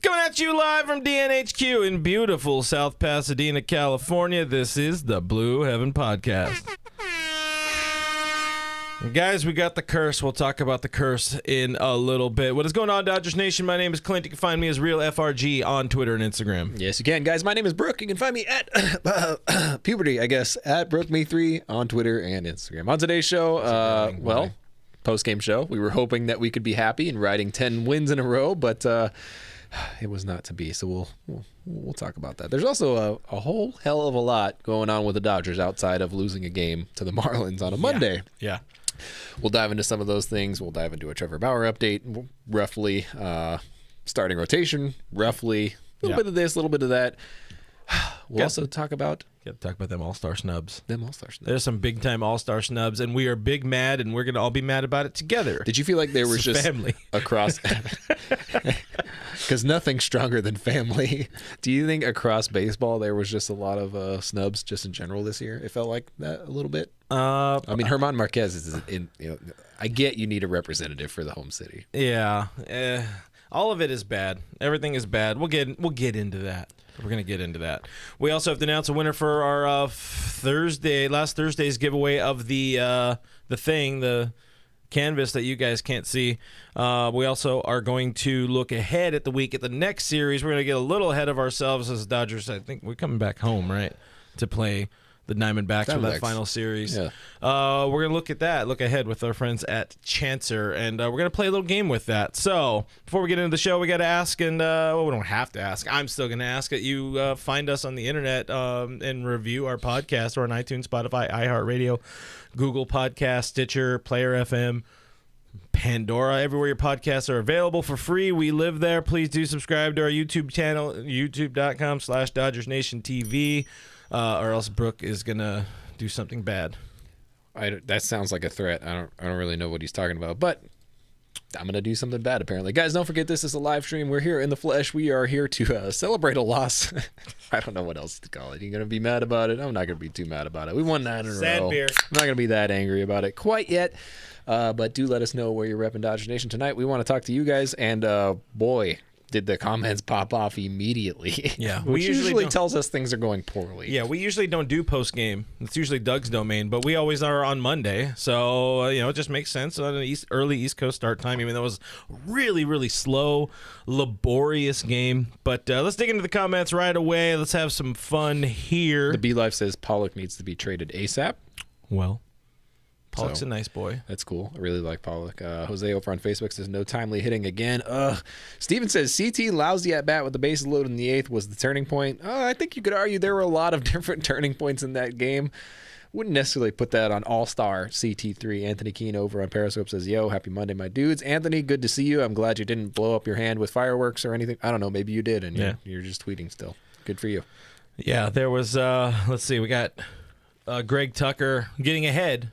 Coming at you live from DNHQ in beautiful South Pasadena, California. This is the Blue Heaven Podcast. Guys, we got the curse. We'll talk about the curse in a little bit. What is going on, Dodgers Nation? My name is Clint. You can find me as Real FRG on Twitter and Instagram. Yes, you can. Guys, my name is Brooke. You can find me at puberty, I guess, at BrookeMe3 on Twitter and Instagram. On today's show, post-game show, we were hoping that we could be happy and riding 10 wins in a row, but it was not to be, so we'll talk about that. There's also a whole hell of a lot going on with the Dodgers outside of losing a game to the Marlins on a Monday. Yeah. We'll dive into some of those things. We'll dive into a Trevor Bauer update, roughly, starting rotation, roughly, a little bit of this, a little bit of that. We'll also talk about... Got to talk about them all-star snubs. There's some big-time all-star snubs, and we are big mad, and we're going to all be mad about it together. Did you feel like there was just family across... Because nothing's stronger than family. Do you think across baseball there was just a lot of snubs just in general this year? It felt like that a little bit? I mean, German Marquez is in... I get you need a representative for the home city. Yeah. All of it is bad. Everything is bad. We'll get into that. We're going to get into that. We also have to announce a winner for our last Thursday's giveaway of the canvas that you guys can't see. We also are going to look ahead at the next series. We're going to get a little ahead of ourselves as Dodgers. I think we're coming back home, right, to play the Diamondbacks for that final series. Yeah. We're going to look ahead with our friends at Chancer, and we're going to play a little game with that. So before we get into the show, we got to ask, and we don't have to ask. I'm still going to ask that you find us on the internet and review our podcast or on iTunes, Spotify, iHeartRadio, Google Podcast, Stitcher, Player FM, Pandora, everywhere your podcasts are available for free. We live there. Please do subscribe to our YouTube channel, youtube.com/DodgersNationTV. Or else Brooke is gonna do something bad. That sounds like a threat. I don't really know what he's talking about, but I'm gonna do something bad apparently. Guys, don't forget this is a live stream. We're here in the flesh. We are here to celebrate a loss. I don't know what else to call it. You gonna be mad about it? I'm not gonna be too mad about it. We won 9 in a row. Sad beer. I'm not gonna be that angry about it quite yet. But do let us know where you're repping Dodgers Nation tonight. We want to talk to you guys, and boy, did the comments pop off immediately. Yeah. Which usually tells us things are going poorly. Yeah, we usually don't do post-game. It's usually Doug's domain, but we always are on Monday. So, it just makes sense on an early East Coast start time, even though it was really, really slow, laborious game. But let's dig into the comments right away. Let's have some fun here. The B-Life says Pollock needs to be traded ASAP. Well, Pollock's a nice boy. That's cool. I really like Pollock. Jose over on Facebook says no timely hitting again. Steven says CT lousy at bat with the bases loaded in the 8th was the turning point. I think you could argue there were a lot of different turning points in that game. Wouldn't necessarily put that on all-star CT3. Anthony Keene over on Periscope says, yo, happy Monday, my dudes. Anthony, good to see you. I'm glad you didn't blow up your hand with fireworks or anything. I don't know. Maybe you did, and you're just tweeting still. Good for you. Yeah, there was, let's see, we got Greg Tucker getting ahead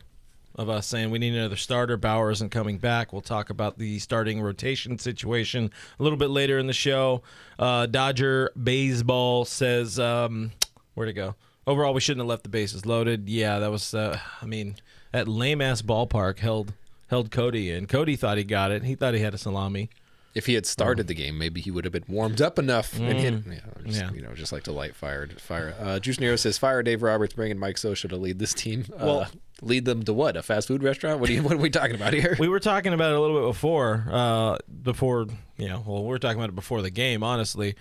of us saying we need another starter. Bauer isn't coming back. We'll talk about the starting rotation situation a little bit later in the show. Dodger Baseball says, where'd it go? Overall, we shouldn't have left the bases loaded. Yeah, that was, that lame-ass ballpark held Cody in. Cody thought he got it. He thought he had a salami. If he had started the game, maybe he would have been warmed up enough. And just like to light fire. Juice Nero says, fire Dave Roberts, bringing Mike Scioscia to lead this team. Lead them to what? A fast food restaurant? What are we talking about here? We were talking about it a little bit before, we were talking about it before the game, honestly.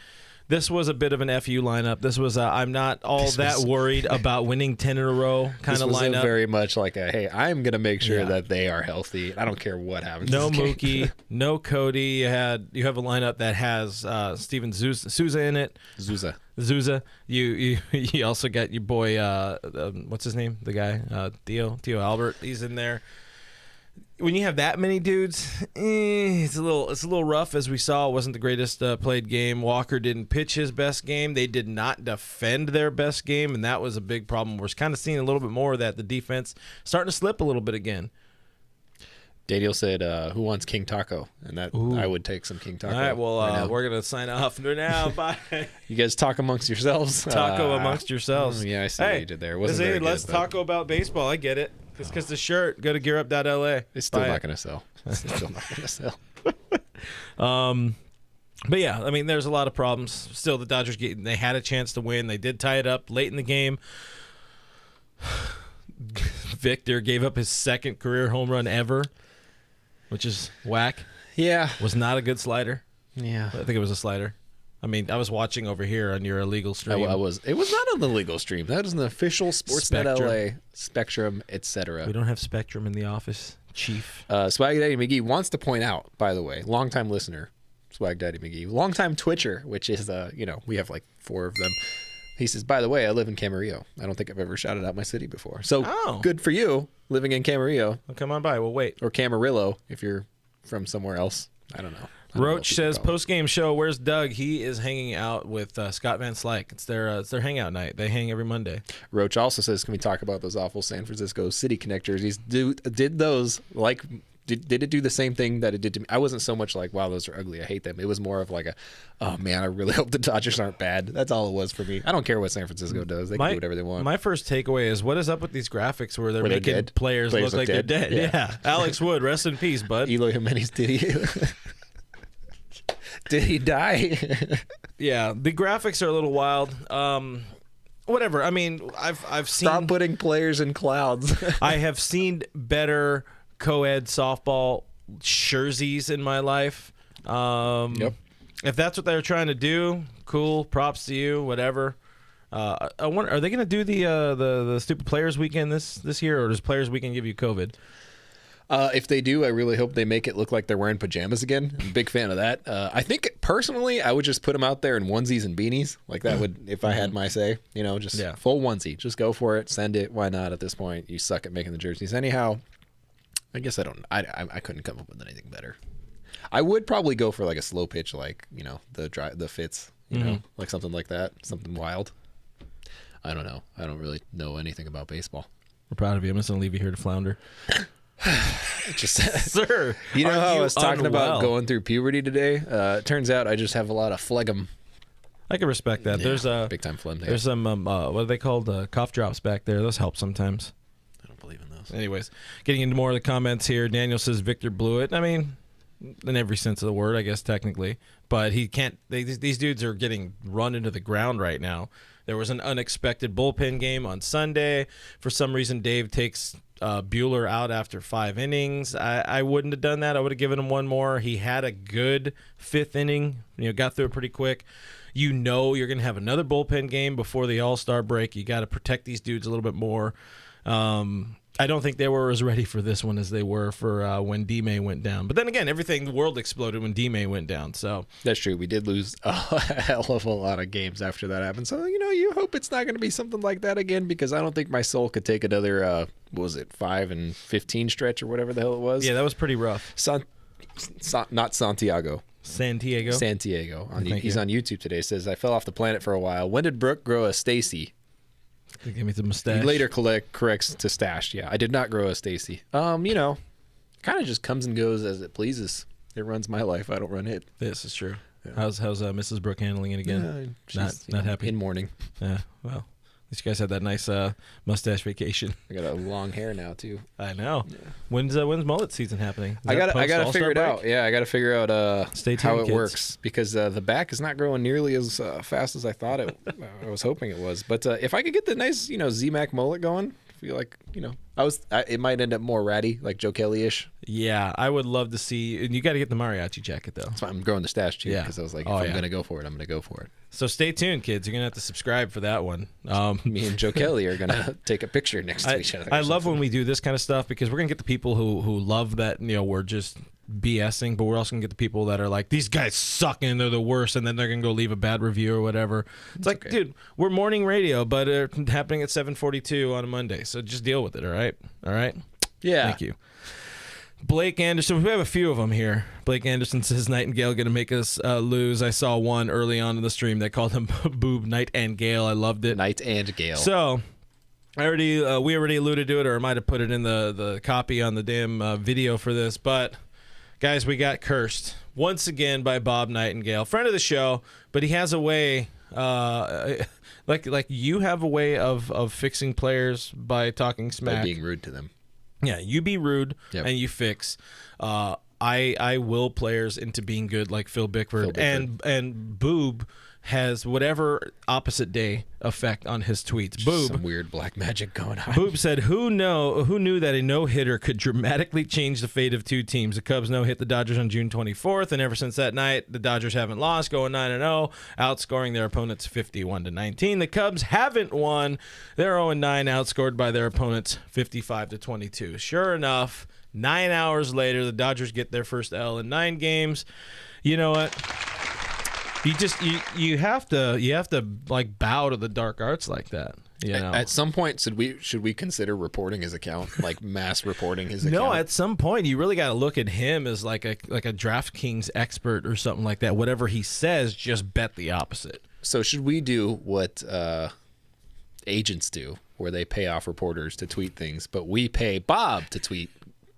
This was a bit of an FU lineup. This was I'm not all that worried about winning 10 in a row kind of lineup. Very much like hey, I'm going to make sure that they are healthy. I don't care what happens. No Mookie, no Cody. You have a lineup that has Steven Souza in it. Zuza. You also got your boy, what's his name? The guy, Theo Albert. He's in there. When you have that many dudes, it's a little rough. As we saw, it wasn't the greatest played game. Walker didn't pitch his best game. They did not defend their best game, and that was a big problem. We're kind of seeing a little bit more of that. The defense starting to slip a little bit again. Daniel said, who wants King Taco? And I would take some King Taco. All right, well, we're going to sign off for now. Bye. You guys talk amongst yourselves. Amongst yourselves. Yeah, I see what you did there. Let's talk about baseball. I get it. It's because the shirt. Go to gearup.la. It's still not going to sell. But yeah, I mean, there's a lot of problems. Still, the Dodgers, they had a chance to win. They did tie it up late in the game. Victor gave up his second career home run ever, which is whack. Yeah. Was not a good slider. Yeah. I think it was a slider. I mean, I was watching over here on your illegal stream. It was not on the legal stream. That is an official Sportsnet LA, Spectrum, etc. We don't have Spectrum in the office, Chief. Swag Daddy McGee wants to point out, by the way, longtime listener, Swag Daddy McGee, longtime Twitcher, which is, we have like 4 of them. He says, by the way, I live in Camarillo. I don't think I've ever shouted out my city before. So good for you living in Camarillo. Well, come on by. We'll wait. Or Camarillo if you're from somewhere else. I don't know. Roach says, post-game show, where's Doug? He is hanging out with Scott Van Slyke. It's their hangout night. They hang every Monday. Roach also says, can we talk about those awful San Francisco City Connect jerseys? Did those, like, did it do the same thing that it did to me? I wasn't so much like, wow, those are ugly, I hate them. It was more of like oh, man, I really hope the Dodgers aren't bad. That's all it was for me. I don't care what San Francisco does. They can do whatever they want. My first takeaway is, what is up with these graphics where they're making players look like they're dead? Yeah. Alex Wood, rest in peace, bud. Eloy Jimenez, did he die? Yeah, the graphics are a little wild. Whatever. I mean, I've seen. Stop putting players in clouds. I have seen better co-ed softball jerseys in my life. Yep. If that's what they're trying to do, cool. Props to you. Whatever. I wonder, are they going to do the stupid Players Weekend this year, or does Players Weekend give you COVID? If they do, I really hope they make it look like they're wearing pajamas again. I'm a big fan of that. I think personally, I would just put them out there in onesies and beanies. Like that would, if I had my say, just full onesie. Just go for it. Send it. Why not at this point? You suck at making the jerseys. Anyhow, I guess I couldn't come up with anything better. I would probably go for like a slow pitch, like, the fits, like something like that. Something wild. I don't know. I don't really know anything about baseball. We're proud of you. I'm just going to leave you here to flounder. Just Sir, how I was talking about going through puberty today. It turns out I just have a lot of phlegm. I can respect that. Yeah, There's a big time phlegm. There's some what are they called? Cough drops back there. Those help sometimes. I don't believe in those. Anyways, getting into more of the comments here. Daniel says Victor blew it. I mean, in every sense of the word, I guess technically, but he can't. These dudes are getting run into the ground right now. There was an unexpected bullpen game on Sunday. For some reason, Dave takes Buehler out after 5 innings. I wouldn't have done that. I would have given him one more. He had a good 5th inning. Got through it pretty quick. You're going to have another bullpen game before the All-Star break. You got to protect these dudes a little bit more. I don't think they were as ready for this one as they were for when D-May went down. But then again, the world exploded when D-May went down. So that's true. We did lose a hell of a lot of games after that happened. So, you hope it's not going to be something like that again, because I don't think my soul could take another, what was it, 5 and 15 stretch or whatever the hell it was. Yeah, that was pretty rough. Not Santiago. Santiago. He's on YouTube today. Says, I fell off the planet for a while. When did Brooke grow a Stacy? Give me the mustache. He later corrects to stash. Yeah, I did not grow a Stacy. Kind of just comes and goes as it pleases. It runs my life. I don't run it. This is true. Yeah. How's Mrs. Brooke handling it again? She's not happy. In mourning. Yeah. Well, at least you guys had that nice mustache vacation. I got a long hair now too. I know. Yeah. When's mullet season happening? I got to figure it out. Yeah, I got to figure out how it works, because the back is not growing nearly as fast as I thought it. I was hoping it was. But if I could get the nice Z-Mac mullet going, I feel like it might end up more ratty, like Joe Kelly-ish. Yeah, I would love to see. And you got to get the mariachi jacket though. That's why I'm growing the stash too. Because I was like, if I'm gonna go for it, I'm gonna go for it. So stay tuned, kids. You're gonna have to subscribe for that one. Me and Joe Kelly are gonna take a picture next to each other. I love when we do this kind of stuff, because we're gonna get the people who love that. We're just BSing, but we're also gonna get the people that are like, these guys suck and they're the worst, and then they're gonna go leave a bad review or whatever. It's like, okay, dude, we're morning radio, but it's happening at 7:42 on a Monday, so just deal with it. All right. Yeah. Thank you. Blake Anderson, we have a few of them here. Blake Anderson says, Nightingale going to make us lose. I saw one early on in the stream that called him Boob Nightengale. I loved it. Nightengale. So we already alluded to it, or I might have put it in the copy on the damn video for this. But guys, we got cursed once again by Bob Nightengale, friend of the show. But he has a way, like you have a way of fixing players by talking smack, by being rude to them. Yeah, you be rude and you fix. I will players into being good, like Phil Bickford. And Boob has whatever opposite day effect on his tweets. Boob, some weird black magic going on. Boob said, who knew that a no-hitter could dramatically change the fate of two teams? The Cubs no-hit the Dodgers on June 24th, and ever since that night, the Dodgers haven't lost, going 9-0, outscoring their opponents 51-19. The Cubs haven't won. They're 0-9, outscored by their opponents 55-22. Sure enough, 9 hours later, the Dodgers get their first L in 9 games. You know what? You have to like bow to the dark arts like that. You know? At some point, should we consider reporting his account, like mass reporting his account? No, at some point you really got to look at him as like a DraftKings expert or something like that. Whatever he says, just bet the opposite. So should we do what agents do, where they pay off reporters to tweet things, but we pay Bob to tweet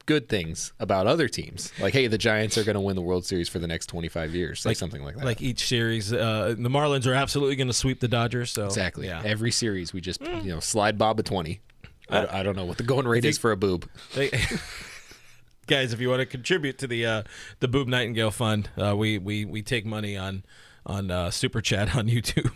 good things about other teams? Like, hey, the Giants are going to win the World Series for the next 25 years, like something like that. Like each series, the Marlins are absolutely going to sweep the Dodgers. So exactly, yeah. Every series we just slide Bob a 20. I don't know what the going rate is for a boob. Guys, if you want to contribute to the Bob Nightengale Fund, we take money on Super Chat on YouTube.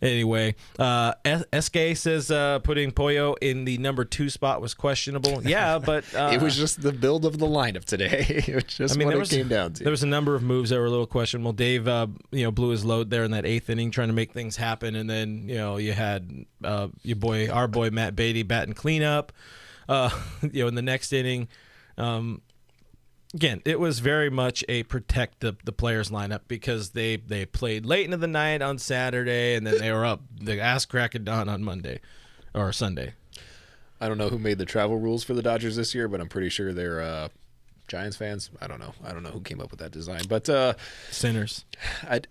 Anyway, SK says putting Pollo in the number 2 spot was questionable. Yeah, but it was just the build of the lineup today. It was just what it came down to. There was a number of moves that were a little questionable. Dave, blew his load there in that 8th inning, trying to make things happen, and then you had our boy Matt Beatty batting cleanup. In the next inning. Again, it was very much a protect the players lineup because they played late into the night on Saturday, and then they were up the ass crack of dawn on Monday or Sunday. I don't know who made the travel rules for the Dodgers this year, but I'm pretty sure they're Giants fans. I don't know who came up with that design, but sinners.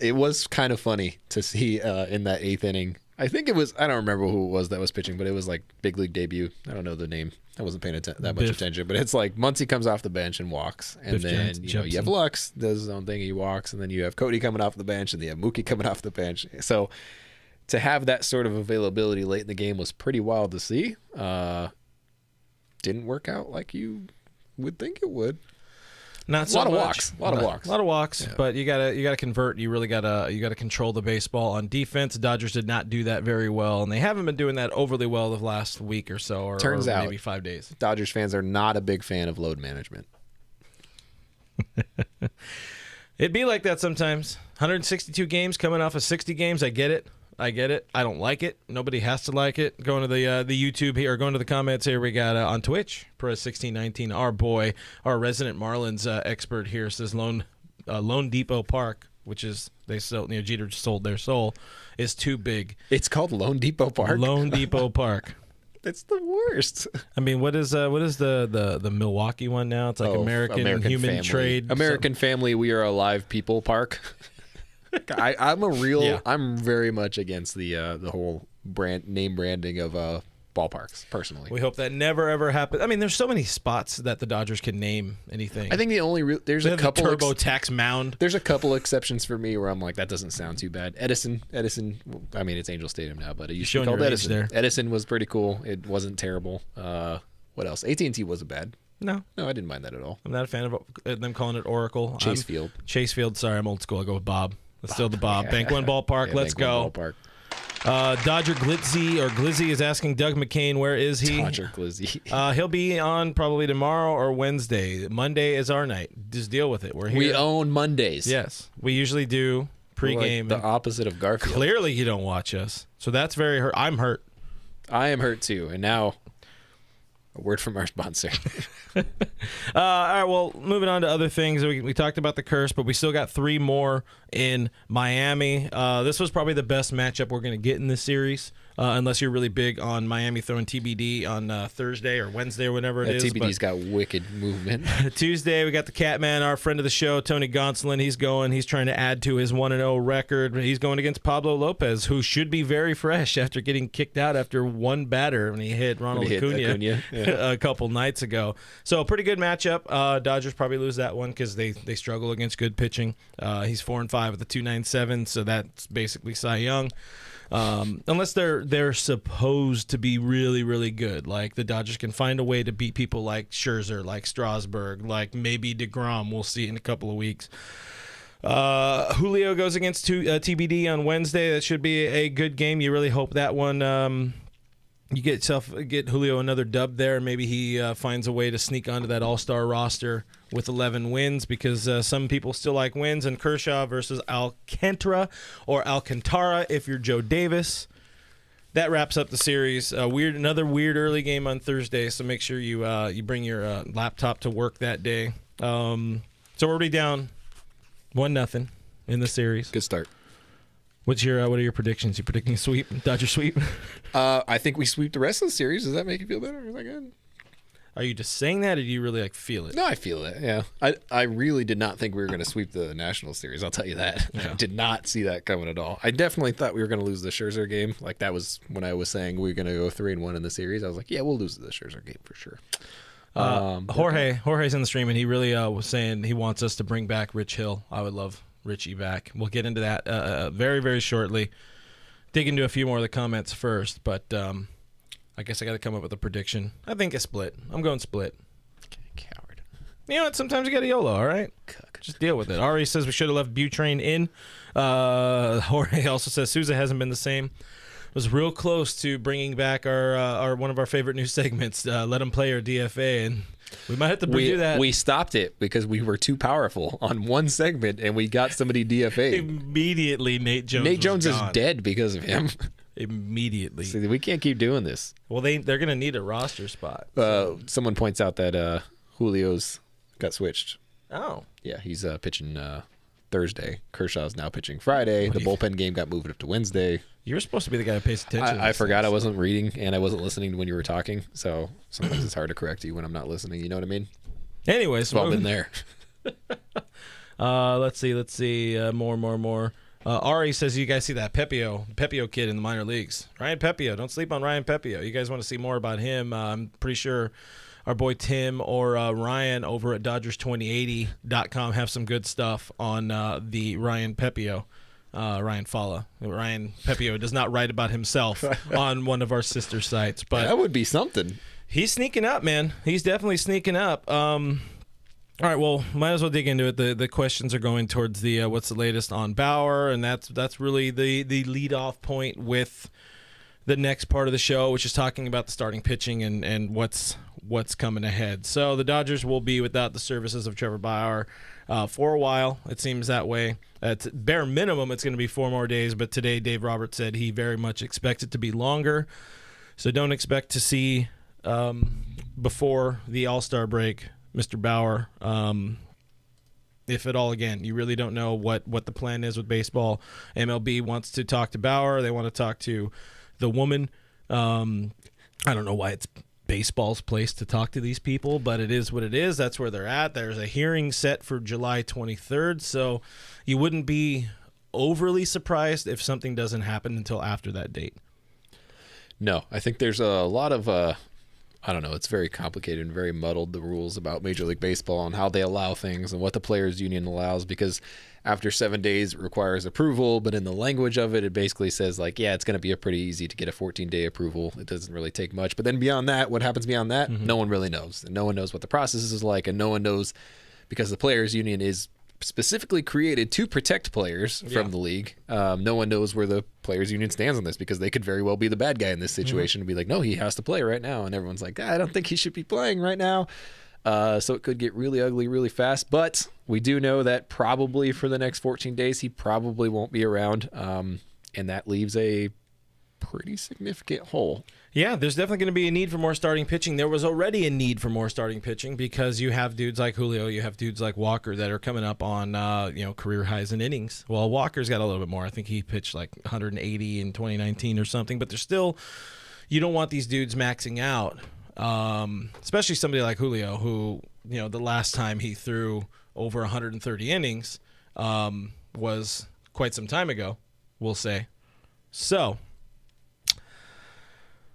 It was kind of funny to see in that 8th inning. I think it was, I don't remember who it was that was pitching, but it was like big league debut. I don't know the name. I wasn't paying that much attention, but it's like Muncy comes off the bench and walks, and then you have Lux does his own thing, he walks, and then you have Cody coming off the bench, and you have Mookie coming off the bench. So to have that sort of availability late in the game was pretty wild to see. Didn't work out like you would think it would. Not so a lot much. A lot of walks. Yeah. But you gotta convert. You really gotta control the baseball on defense. The Dodgers did not do that very well, and they haven't been doing that overly well the last week or so, or maybe 5 days. Dodgers fans are not a big fan of load management. It'd be like that sometimes. 162 games coming off of 60 games. I get it. I don't like it. Nobody has to like it. Going to the YouTube here, or going to the comments here, we got on Twitch, Perez1619, our boy, our resident Marlins expert here, says Lone Depot Park, which is, they sold, Jeter sold their soul, is too big. It's called Lone Depot Park? Lone Depot Park. It's the worst. I mean, what is the Milwaukee one now? It's like American Human Family. Trade. American Family, We Are Alive People Park. I'm very much against the whole name branding of ballparks, personally. We hope that never ever happens. I mean, there's so many spots that the Dodgers can name anything. I think there's a couple TurboTax mound. There's a couple exceptions for me where I'm like, that doesn't sound too bad. Edison. I mean, it's Angel Stadium now, but it used to be called Edison. There. Edison was pretty cool. It wasn't terrible. What else? AT&T wasn't bad. No, I didn't mind that at all. I'm not a fan of them calling it Oracle. Chase Field. Sorry, I'm old school. I go with Bob. It's still the Bob. Bank One Ballpark. Let's go. Ballpark. Dodger Glizzy is asking Doug McCain, where is he? Dodger Glizzy. He'll be on probably tomorrow or Wednesday. Monday is our night. Just deal with it. We're here. We own Mondays. Yes. We usually do pregame. Like the opposite of Garfield. Clearly you don't watch us. So that's very hurt. I'm hurt. I am hurt too. And now, a word from our sponsor. All right, well, moving on to other things. We talked about the curse, but we still got 3 more in Miami. This was probably the best matchup we're going to get in this series, unless you're really big on Miami throwing TBD on Thursday or Wednesday or whenever it is. TBD's got wicked movement. Tuesday, we got the Catman, our friend of the show, Tony Gonsolin. He's going. He's trying to add to his 1-0 record. He's going against Pablo Lopez, who should be very fresh after getting kicked out after one batter when he hit Ronald Acuna a couple nights ago. So a pretty good matchup. Dodgers probably lose that one because they struggle against good pitching. He's 4-5 with a 2.97, so that's basically Cy Young. Unless they're supposed to be really, really good. Like the Dodgers can find a way to beat people like Scherzer, like Strasburg, like maybe DeGrom. We'll see in a couple of weeks. Julio goes against TBD on Wednesday. That should be a good game. You really hope that one you get Julio another dub there. Maybe he finds a way to sneak onto that all-star roster with 11 wins, because some people still like wins. And Kershaw versus Alcantara if you're Joe Davis. That wraps up the series. Another weird early game on Thursday, so make sure you bring your laptop to work that day. So we're already down 1-0 in the series. Good start. What are your predictions? You predicting a sweep? Dodger sweep? I think we sweep the rest of the series. Does that make you feel better? Is that good? Are you just saying that, or do you really feel it? No, I feel it. Yeah, I really did not think we were going to sweep the National Series. I'll tell you that. Yeah. I did not see that coming at all. I definitely thought we were going to lose the Scherzer game. Like that was when I was saying we were going to go 3-1 in the series. I was like, yeah, we'll lose the Scherzer game for sure. Jorge's in the stream, and he really was saying he wants us to bring back Rich Hill. I would love Richie back. We'll get into that very, very shortly. Dig into a few more of the comments first, but I guess I got to come up with a prediction. I think a split. I'm going split. Coward. You know what? Sometimes you got to YOLO, all right? Just deal with it. Ari says we should have left Butrain in. Jorge also says Souza hasn't been the same. Was real close to bringing back our one of our favorite new segments, Let Him Play or DFA, and we might have to do that. We stopped it because we were too powerful on one segment, and we got somebody DFA. Immediately, Nate Jones is dead because of him. Immediately. See, we can't keep doing this. Well, they're going to need a roster spot. Someone points out that Julio's got switched. Oh. Yeah, he's pitching Thursday. Kershaw's now pitching Friday. The bullpen game got moved up to Wednesday. You were supposed to be the guy who pays attention. I forgot I wasn't reading, and I wasn't listening when you were talking, so sometimes it's hard to correct you when I'm not listening. You know what I mean? Anyways. Well, been there. Let's see. More. Ari says, you guys see that Pepiot kid in the minor leagues. Ryan Pepiot. Don't sleep on Ryan Pepiot. You guys want to see more about him? I'm pretty sure our boy Tim or Ryan over at Dodgers2080.com have some good stuff on the Ryan Pepiot. Ryan Falla. Ryan Pepiot does not write about himself on one of our sister sites. But that would be something. He's sneaking up, man. He's definitely sneaking up. All right, well, might as well dig into it. The questions are going towards the what's the latest on Bauer, and that's really the lead-off point with the next part of the show, which is talking about the starting pitching and what's coming ahead. So the Dodgers will be without the services of Trevor Bauer for a while. It seems that way. At bare minimum, it's going to be 4 more days, but today Dave Roberts said he very much expects it to be longer. So don't expect to see before the All-Star break Mr. Bauer, if at all. Again, you really don't know what the plan is with baseball. MLB wants to talk to Bauer. They want to talk to the woman. I don't know why it's baseball's place to talk to these people, but it is what it is. That's where they're at. There's a hearing set for July 23rd, so you wouldn't be overly surprised if something doesn't happen until after that date. No, I think there's a lot of I don't know, it's very complicated and very muddled, the rules about Major League Baseball and how they allow things and what the Players Union allows, because after 7 days it requires approval, but in the language of it, it basically says like, yeah, it's going to be pretty easy to get a 14-day approval. It doesn't really take much. But then beyond that, what happens beyond that, no one really knows. And no one knows what the process is like, and no one knows, because the Players Union is specifically created to protect players from the league. No one knows where the Players Union stands on this, because they could very well be the bad guy in this situation and be like, no, he has to play right now. And everyone's like, I don't think he should be playing right now. So it could get really ugly really fast. But we do know that probably for the next 14 days, he probably won't be around. And that leaves a pretty significant hole. Yeah, there's definitely going to be a need for more starting pitching. There was already a need for more starting pitching, because you have dudes like Julio, you have dudes like Walker that are coming up on career highs in innings. Well, Walker's got a little bit more. I think he pitched like 180 in 2019 or something. But there's still, you don't want these dudes maxing out, especially somebody like Julio, who the last time he threw over 130 innings was quite some time ago, we'll say. So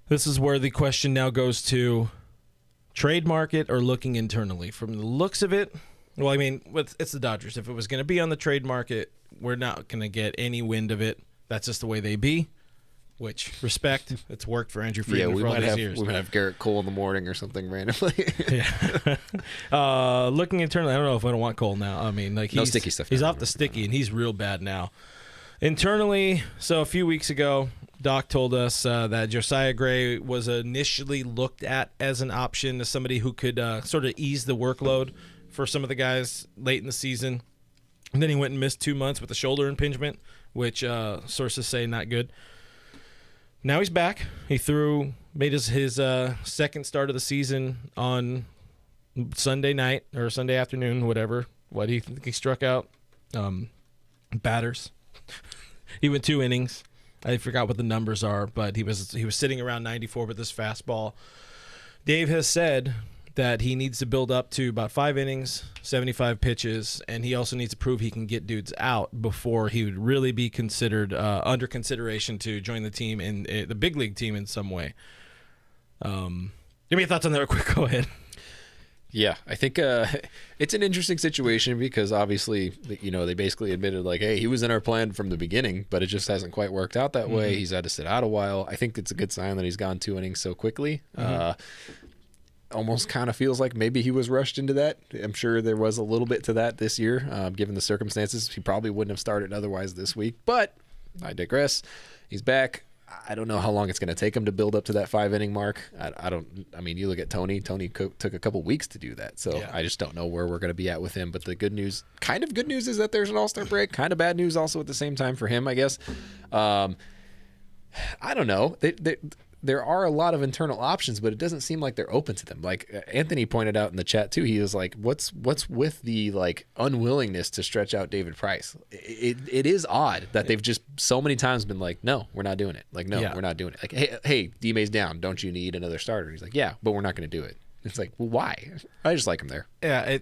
this is where the question now goes to trade market or looking internally. From the looks of it, well, I mean, it's the Dodgers. If it was going to be on the trade market, we're not going to get any wind of it. That's just the way they be. which respect. It's worked for Andrew Friedman we for all might these have years. we might have Garrett Cole in the morning or something randomly. Looking internally, I don't know if I don't want Cole now. I mean, like no sticky stuff. He's off the sticky, and he's real bad now. Internally, so a few weeks ago, Doc told us that Josiah Gray was initially looked at as an option, as somebody who could sort of ease the workload for some of the guys late in the season. And then he went and missed 2 months with a shoulder impingement, which sources say not good. Now he's back. He made his second start of the season on Sunday night or Sunday afternoon, whatever. What he struck out batters. He went 2 innings. I forgot what the numbers are, but he was sitting around 94 with his fastball. Dave has said that he needs to build up to about 5 innings, 75 pitches, and he also needs to prove he can get dudes out before he would really be considered under consideration to join the team in the big league team in some way. Give me your thoughts on that real quick. Go ahead. Yeah, I think it's an interesting situation because obviously, they basically admitted like, hey, he was in our plan from the beginning, but it just hasn't quite worked out that way. He's had to sit out a while. I think it's a good sign that he's gone 2 innings so quickly. Almost kind of feels like maybe he was rushed into that. I'm sure there was a little bit to that this year, given the circumstances. He probably wouldn't have started otherwise this week, but I digress. He's back. I don't know how long it's going to take him to build up to that 5-inning mark. I mean, you look at Tony. Tony took a couple weeks to do that, so yeah. I just don't know where we're going to be at with him. But the good news is that there's an All-Star break. Kind of bad news also at the same time for him, I guess. I don't know. There are a lot of internal options, but it doesn't seem like they're open to them. Like Anthony pointed out in the chat too, he was like, "What's with the like unwillingness to stretch out David Price?" It is odd that they've just so many times been like, "No, we're not doing it." Like, "No, we're not doing it." Like, "Hey, D-May's down. Don't you need another starter?" He's like, "Yeah, but we're not going to do it." It's like, well, why? I just like him there. Yeah,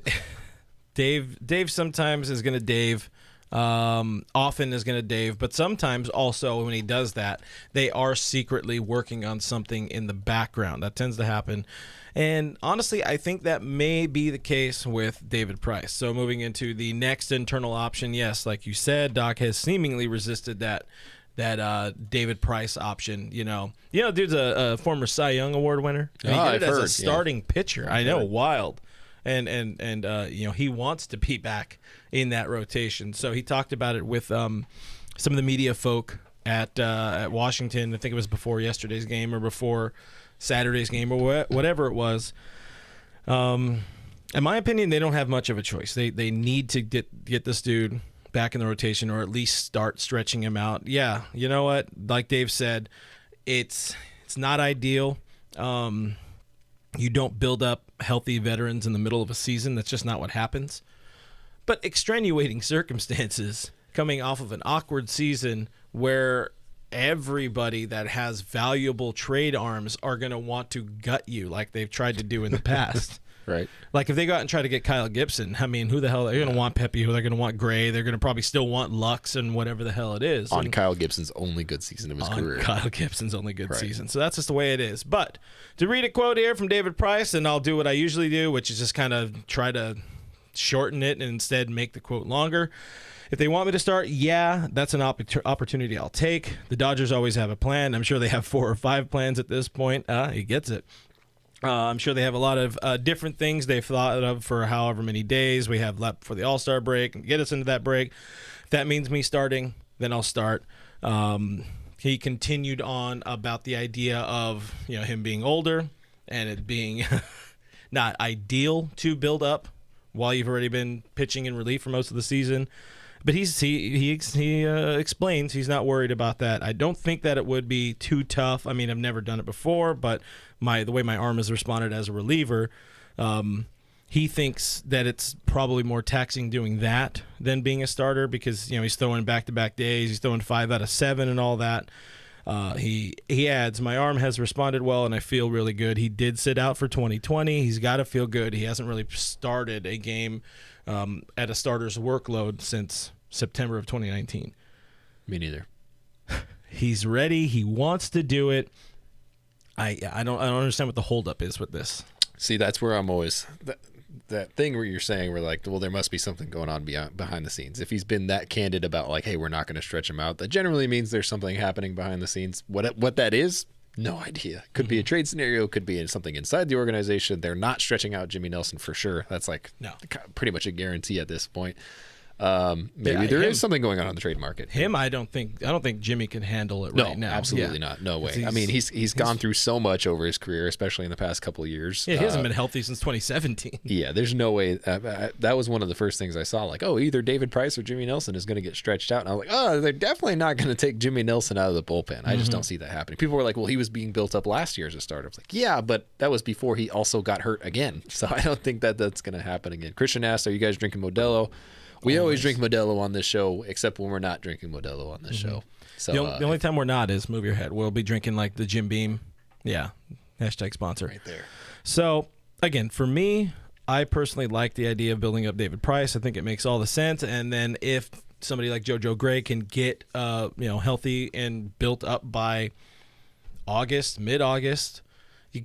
Dave sometimes is going to Dave. Often is going to Dave, but sometimes also when he does that, they are secretly working on something in the background. That tends to happen. And honestly, I think that may be the case with David Price. So moving into the next internal option, yes, like you said, Doc has seemingly resisted that David Price option. Dude's a former Cy Young Award winner. He did it as a starting pitcher. I know, wild. And he wants to be back in that rotation. So he talked about it with some of the media folk at Washington. I think it was before yesterday's game or before Saturday's game or whatever it was. In my opinion, they don't have much of a choice. They need to get this dude back in the rotation or at least start stretching him out. Yeah, you know what? Like Dave said, it's not ideal. You don't build up healthy veterans in the middle of a season. That's just not what happens. But extenuating circumstances coming off of an awkward season where everybody that has valuable trade arms are going to want to gut you like they've tried to do in the past. Right. Like if they go out and try to get Kyle Gibson, I mean, who the hell? They're going to want Pepiot. They're going to want Gray. They're going to probably still want Lux and whatever the hell it is. On Kyle Gibson's only good season of his career. Kyle Gibson's only good season. So that's just the way it is. But to read a quote here from David Price, and I'll do what I usually do, which is just kind of try to shorten it and instead make the quote longer. If they want me to start, yeah, that's an opportunity I'll take. The Dodgers always have a plan. I'm sure they have 4 or 5 plans at this point. He gets it. I'm sure they have a lot of different things they've thought of for however many days we have left for the All-Star break and get us into that break. If that means me starting, then I'll start. He continued on about the idea of him being older and it being not ideal to build up while you've already been pitching in relief for most of the season. But he explains he's not worried about that. I don't think that it would be too tough. I mean, I've never done it before, but the way my arm has responded as a reliever, he thinks that it's probably more taxing doing that than being a starter because he's throwing back-to-back days. He's throwing 5 out of 7 and all that. He adds, my arm has responded well and I feel really good. He did sit out for 2020. He's got to feel good. He hasn't really started a game at a starter's workload since September of 2019. Me neither. He's ready. He wants to do it. I don't understand what the holdup is with this. See, that's where I'm always. that thing where you're saying we're like, well, there must be something going on behind the scenes. If he's been that candid about like, hey, we're not going to stretch him out, that generally means there's something happening behind the scenes. What that is, no idea. Could be a trade scenario, could be something inside the organization. They're not stretching out Jimmy Nelson for sure. That's like pretty much a guarantee at this point. Maybe there is something going on the trade market. I don't think Jimmy can handle it right now. Absolutely not. No way. I mean, he's gone through so much over his career, especially in the past couple of years. Yeah, he hasn't been healthy since 2017. Yeah, there's no way. That was one of the first things I saw. Like, oh, either David Price or Jimmy Nelson is going to get stretched out. And I was like, oh, they're definitely not going to take Jimmy Nelson out of the bullpen. I just don't see that happening. People were like, well, he was being built up last year as a starter. I was like, yeah, but that was before he also got hurt again. So I don't think that's going to happen again. Christian asked, are you guys drinking Modelo? We always drink Modelo on this show, except when we're not drinking Modelo on this show. So the only time we're not is move your head. We'll be drinking like the Jim Beam. Yeah. Hashtag sponsor. Right there. So, again, for me, I personally like the idea of building up David Price. I think it makes all the sense. And then if somebody like JoJo Gray can get healthy and built up by mid-August,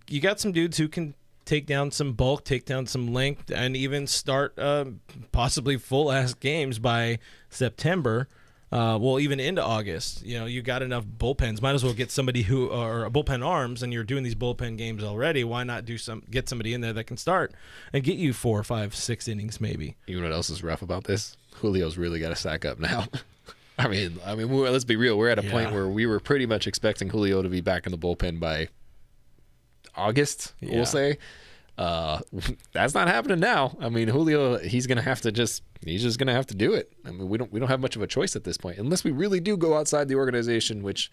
you got some dudes who can take down some bulk, take down some length, and even start possibly full-ass games by September. Even into August. You got enough bullpens. Might as well get somebody or bullpen arms, and you're doing these bullpen games already. Why not get somebody in there that can start and get you 4, 5, 6 innings maybe? You know what else is rough about this? Julio's really got to stack up now. I mean, let's be real. We're at a point where we were pretty much expecting Julio to be back in the bullpen by August, we'll say. That's not happening now. I mean, Julio, he's just gonna have to do it. I mean, we don't have much of a choice at this point, unless we really do go outside the organization, which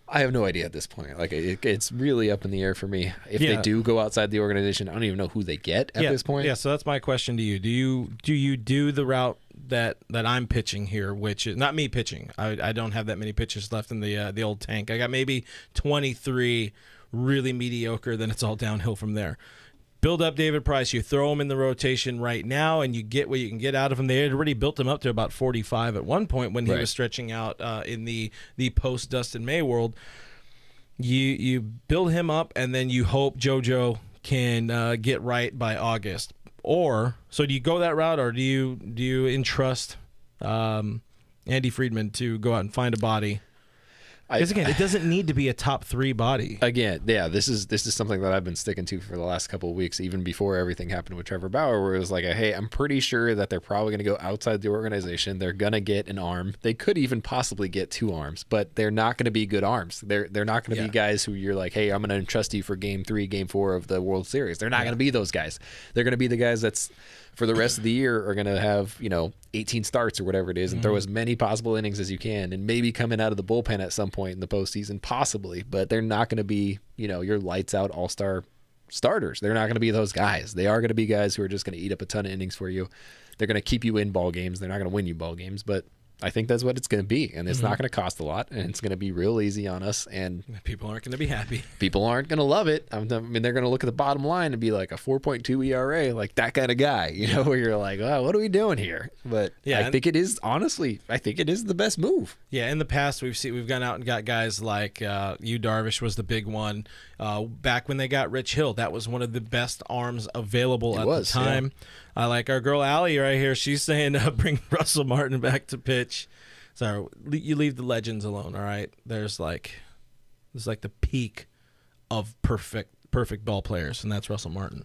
I have no idea at this point. Like, it's really up in the air for me. If they do go outside the organization, I don't even know who they get at this point. Yeah, so that's my question to you. Do you do the route that I'm pitching here, which is not me pitching. I don't have that many pitches left in the old tank. I got maybe 23 really mediocre, then it's all downhill from there. Build up David Price. You throw him in the rotation right now, and you get what you can get out of him. They had already built him up to about 45 at one point when he was stretching out in the post-Dustin May world. You build him up, and then you hope JoJo can get right by August. So do you go that route, or do you entrust Andy Friedman to go out and find a body? Because again, it doesn't need to be a top 3 body. Again, yeah, this is something that I've been sticking to for the last couple of weeks, even before everything happened with Trevor Bauer, where it was like, hey, I'm pretty sure that they're probably going to go outside the organization. They're going to get an arm. They could even possibly get 2 arms, but they're not going to be good arms. They're not going to be guys who you're like, hey, I'm going to entrust you for game 3, game 4 of the World Series. They're not going to be those guys. They're going to be the guys that's for the rest of the year are going to have 18 starts or whatever it is, and throw as many possible innings as you can, and maybe coming out of the bullpen at some point in the postseason, possibly. But they're not going to be your lights out all-star starters. They're not going to be those guys. They are going to be guys who are just going to eat up a ton of innings for you. They're going to keep you in ball games. They're not going to win you ball games, but I think that's what it's going to be, and it's not going to cost a lot, and it's going to be real easy on us, and people aren't going to be happy. People aren't going to love it. I mean, they're going to look at the bottom line and be like a 4.2 ERA, like that kind of guy, where you're like, oh, what are we doing here? But I think it is, honestly, the best move. Yeah, in the past, we've gone out and got guys like Darvish was the big one. Back when they got Rich Hill, that was one of the best arms available at the time. Yeah. Like our girl Allie right here, she's saying bring Russell Martin back to pitch. So you leave the legends alone, all right? There's like the peak of perfect ball players, and that's Russell Martin.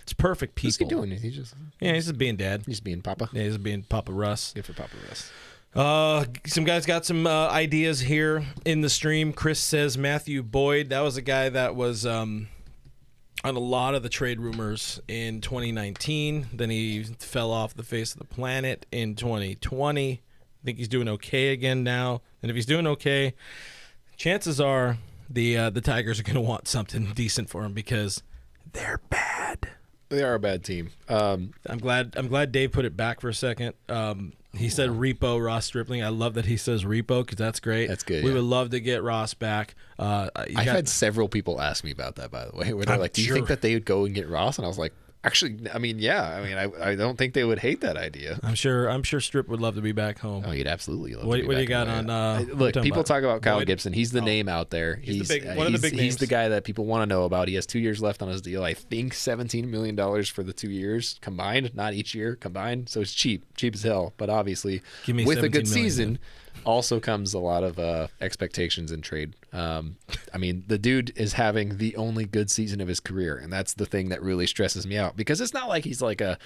It's perfect people. What's he doing? He's just being dad. He's being Papa. Yeah, he's being Papa Russ. Good for Papa Russ. Some guys got some ideas here in the stream. Chris says Matthew Boyd. That was a guy that was on a lot of the trade rumors in 2019. Then he fell off the face of the planet in 2020. I think he's doing okay again now. And if he's doing okay, chances are the Tigers are going to want something decent for him because they're bad. They are a bad team. I'm glad Dave put it back for a second. He said repo Ross Stripling. I love that he says repo because that's great. That's good. We would love to get Ross back. I've had several people ask me about that, by the way, where they're like, do you think that they would go and get Ross? And I was like, Actually, I mean, yeah. I mean, I don't think they would hate that idea. I'm sure Strip would love to be back home. Oh, he'd absolutely love What to be do back you got home. on? Look, people talk about Kyle Boyd? Gibson. He's the name out there. He's the big, one of the big names. He's the guy that people want to know about. He has 2 years left on his deal. I think $17 million for the 2 years combined, not each year, combined. So it's cheap as hell. But obviously, with a good season, also comes a lot of expectations in trade. I mean, the dude is having the only good season of his career, and that's the thing that really stresses me out, because it's not like he's like a,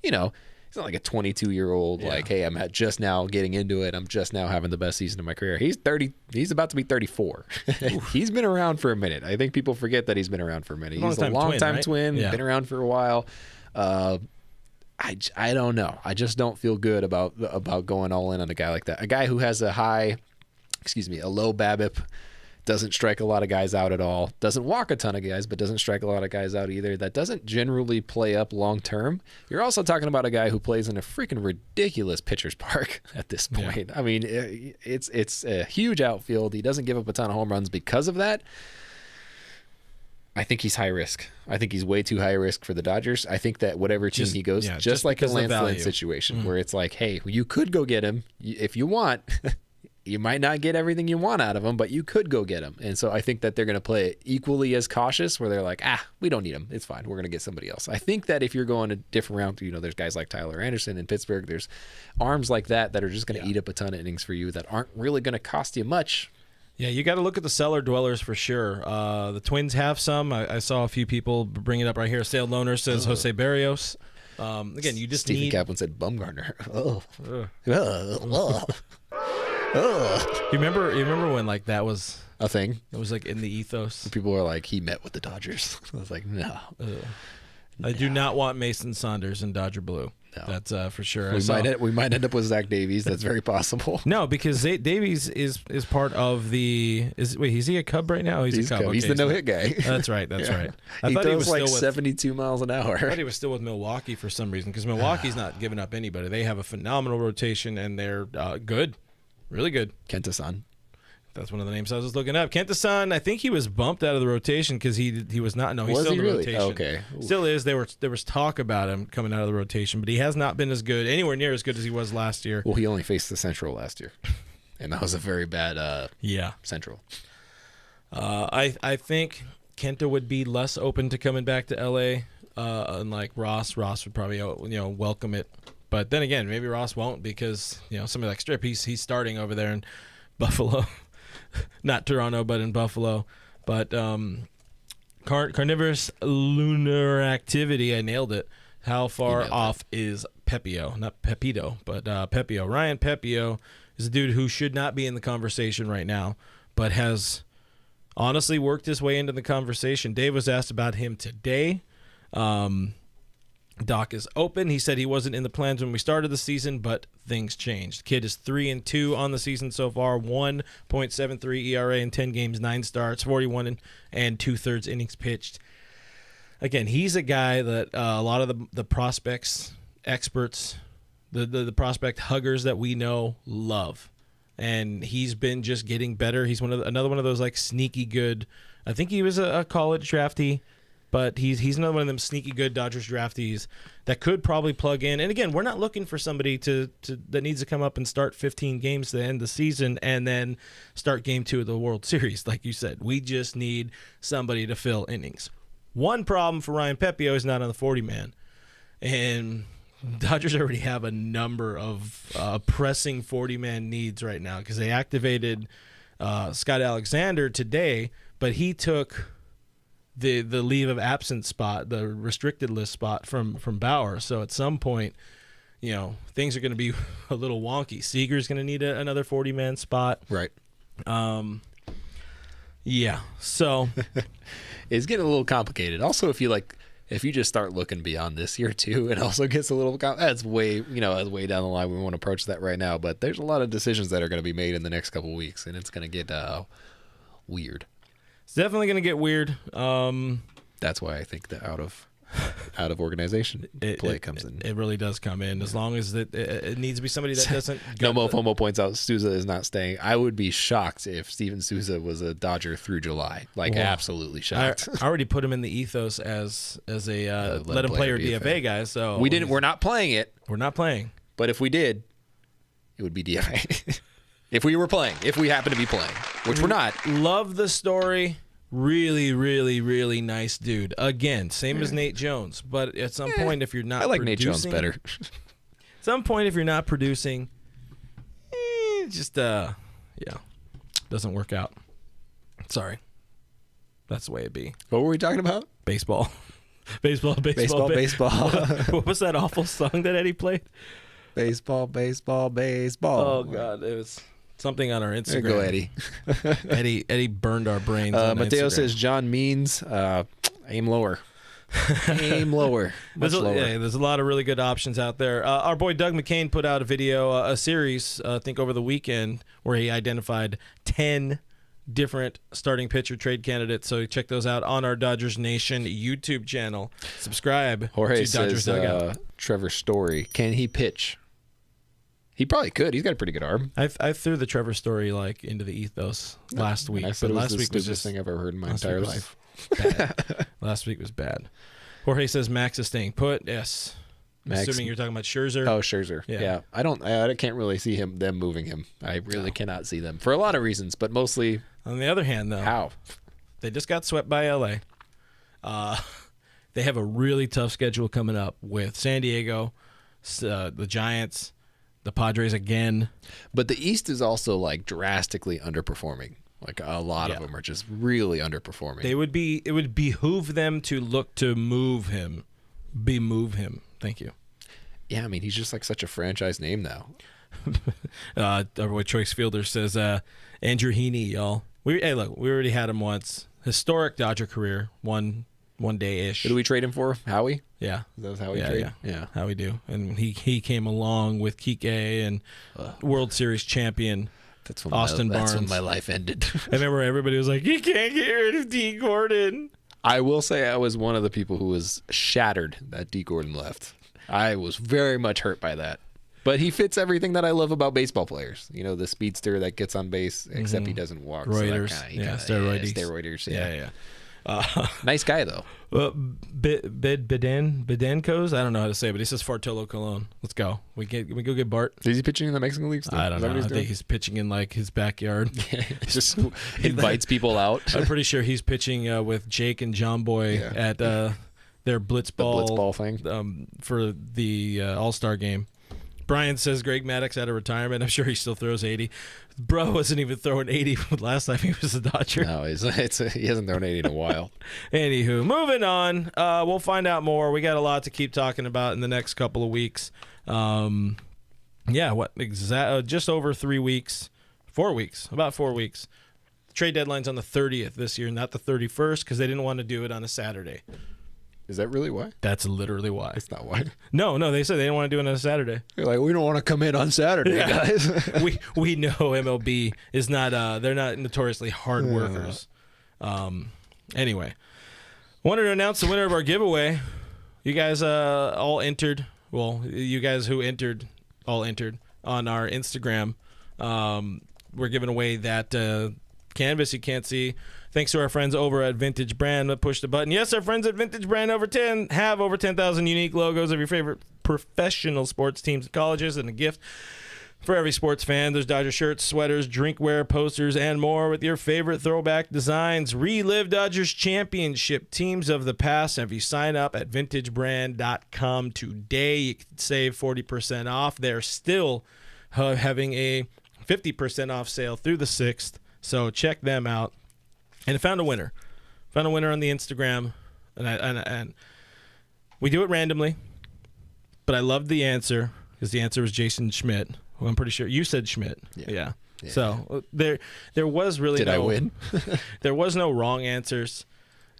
he's not like a 22-year-old, like, hey, I'm just now getting into it. I'm just now having the best season of my career. He's 30. He's about to be 34. He's been around for a minute. I think people forget that he's been around for a minute. He's a long-time twin, right? Been around for a while. I don't know. I just don't feel good about going all in on a guy like that. A guy who has a low BABIP, doesn't strike a lot of guys out at all, doesn't walk a ton of guys, but doesn't strike a lot of guys out either. That doesn't generally play up long term. You're also talking about a guy who plays in a freaking ridiculous pitcher's park at this point. Yeah. I mean, it's a huge outfield. He doesn't give up a ton of home runs because of that. I think he's high risk. I think he's way too high risk for the Dodgers. I think that whatever team he goes, just like a Lance Lynn situation, where it's like, hey, you could go get him if you want. You might not get everything you want out of him, but you could go get him. And so I think that they're going to play it equally as cautious, where they're like, we don't need him. It's fine. We're going to get somebody else. I think that if you're going a different route, there's guys like Tyler Anderson in Pittsburgh. There's arms like that are just going to eat up a ton of innings for you that aren't really going to cost you much. Yeah, you got to look at the cellar dwellers for sure. The Twins have some. I saw a few people bring it up right here. Sale Loner says Jose Barrios. Again, you just Stephen need... Kaplan said Bumgarner. You remember when like that was a thing? It was like in the ethos. People were like, he met with the Dodgers. I was like, no. I do not want Mason Saunders in Dodger blue. No. That's for sure. We might end up with Zach Davies. That's very possible. No, because Davies is part of the. Is he a Cub right now? He's a Cub. Okay, he's the no-hit guy. That's right. That's right. He throws like 72 miles an hour. I thought he was still with Milwaukee for some reason, because Milwaukee's not giving up anybody. They have a phenomenal rotation, and they're good. Really good. Kenta-san. That's one of the names I was looking up. Kenta-san, I think he was bumped out of the rotation because he was not. No, he's still in the rotation. Okay. Oof. Still is. There was talk about him coming out of the rotation, but he has not been anywhere near as good as he was last year. Well, he only faced the Central last year, and that was a very bad Central. I think Kenta would be less open to coming back to LA, unlike Ross. Ross would probably welcome it. But then again, maybe Ross won't, because somebody like Strip, he's starting over there in Buffalo, not Toronto, but in Buffalo. But carnivorous lunar activity, I nailed it. How far off is Pepiot? Not Pepito, but Pepiot. Ryan Pepiot is a dude who should not be in the conversation right now, but has honestly worked his way into the conversation. Dave was asked about him today. Doc is open. He said he wasn't in the plans when we started the season, but things changed. Kid is 3-2 on the season so far, 1.73 ERA in 10 games, 9 starts, 41 and 2/3 innings pitched. Again, he's a guy that a lot of the prospects, experts, the prospect huggers that we know love, and he's been just getting better. He's another one of those like sneaky good. I think he was a college draftee. But he's another one of them sneaky good Dodgers draftees that could probably plug in. And again, we're not looking for somebody that needs to come up and start 15 games to end the season and then start game 2 of the World Series, like you said. We just need somebody to fill innings. One problem for Ryan Pepiot is not on the 40-man. And Dodgers already have a number of pressing 40-man needs right now, because they activated Scott Alexander today, but he took the leave of absence spot, the restricted list spot from Bauer. So at some point, things are going to be a little wonky. Seager's going to need another 40-man spot. Right. Yeah. So it's getting a little complicated. Also, if you just start looking beyond this year too, it also gets a little that's way down the line. We won't approach that right now, but there's a lot of decisions that are going to be made in the next couple of weeks, and it's going to get weird. It's definitely going to get weird. That's why I think that out of out of organization play comes in. It really does come in, as long as it needs to be somebody that doesn't. No Mofomo points out Souza is not staying. I would be shocked if Steven Souza was a Dodger through July. Absolutely shocked. I already put him in the ethos as a let him play or DFA guy. So we're not playing it. We're not playing. But if we did, it would be DFA. If we happen to be playing, which we're not. Love the story. Really, really, really nice dude. Again, same as Nate Jones. But at some point, if you're not, I like Nate Jones better. At some point, if you're not producing, doesn't work out. Sorry, that's the way it be. What were we talking about? Baseball. Baseball. What was that awful song that Eddie played? Baseball. Oh God, it was something on our Instagram. There you go, Eddie. Eddie burned our brains. Mateo says John Means, aim lower. Aim lower. There's a lot of really good options out there. Our boy Doug McCain put out a video, a series, I think over the weekend, where he identified 10 different starting pitcher trade candidates. So check those out on our Dodgers Nation YouTube channel. Subscribe Jorge to Dodgers says, Dugout. Trevor Story, can he pitch? He probably could. He's got a pretty good arm. I threw the Trevor Story into the ethos last week. I said but it was last the week was stupidest just thing I've ever heard in my entire life. Bad. Last week was bad. Jorge says Max is staying put. Yes. Max, assuming you're talking about Scherzer. Oh, Scherzer. Yeah. I can't really see them moving him. I really cannot see them for a lot of reasons, but mostly. On the other hand, though, how they just got swept by LA. They have a really tough schedule coming up with San Diego, the Giants, the Padres again. But the East is also drastically underperforming. A lot of them are just really underperforming. It would behoove them to look to move him. Thank you. Yeah, I mean, he's just such a franchise name now. Our boy Choice Fielder says Andrew Heaney, y'all. We already had him once. Historic Dodger career, one day ish. Who do we trade him for? Howie? Yeah, that's how we trade. Yeah, Howie do. And he came along with Kike and World Series champion. That's when Austin Barnes. That's when my life ended. I remember everybody was like, "You can't get rid of D. Gordon." I will say I was one of the people who was shattered that D. Gordon left. I was very much hurt by that. But he fits everything that I love about baseball players. You know, the speedster that gets on base, except he doesn't walk. Roiders. Steroiders. Yeah. Nice guy, though. Bedenkos? I don't know how to say it, but he says Fartolo Colon. Let's go. We go get Bart. Is he pitching in the Mexican League still? I don't know. I think he's pitching in his backyard. Just invites people out. I'm pretty sure he's pitching with Jake and John Boy at their blitzball thing for the All-Star game. Brian says Greg Maddux out of retirement. I'm sure he still throws 80. Bro wasn't even throwing 80 last time he was a Dodger. No, he hasn't thrown 80 in a while. Anywho, moving on. We'll find out more. We got a lot to keep talking about in the next couple of weeks. Just over 3 weeks. 4 weeks. About 4 weeks. Trade deadline's on the 30th this year, not the 31st, because they didn't want to do it on a Saturday. Is that really why? That's literally why. It's not why. No, they said they didn't want to do it on a Saturday. They're like, we don't want to come in on Saturday, guys. we know MLB is not. They're not notoriously hard workers. Anyway, wanted to announce the winner of our giveaway. You guys all entered. Well, you guys who entered all entered on our Instagram. We're giving away that canvas you can't see. Thanks to our friends over at Vintage Brand. Push the button. Yes, our friends at Vintage Brand have over 10,000 unique logos of your favorite professional sports teams and colleges, and a gift for every sports fan. There's Dodger shirts, sweaters, drinkware, posters, and more with your favorite throwback designs. Relive Dodgers championship teams of the past. If you sign up at vintagebrand.com today, you can save 40% off. They're still having a 50% off sale through the 6th, so check them out. And I found a winner. On the Instagram, and we do it randomly, but I loved the answer because the answer was Jason Schmidt. Well, I'm pretty sure you said Schmidt. Yeah. So there was really I win? There was no wrong answers,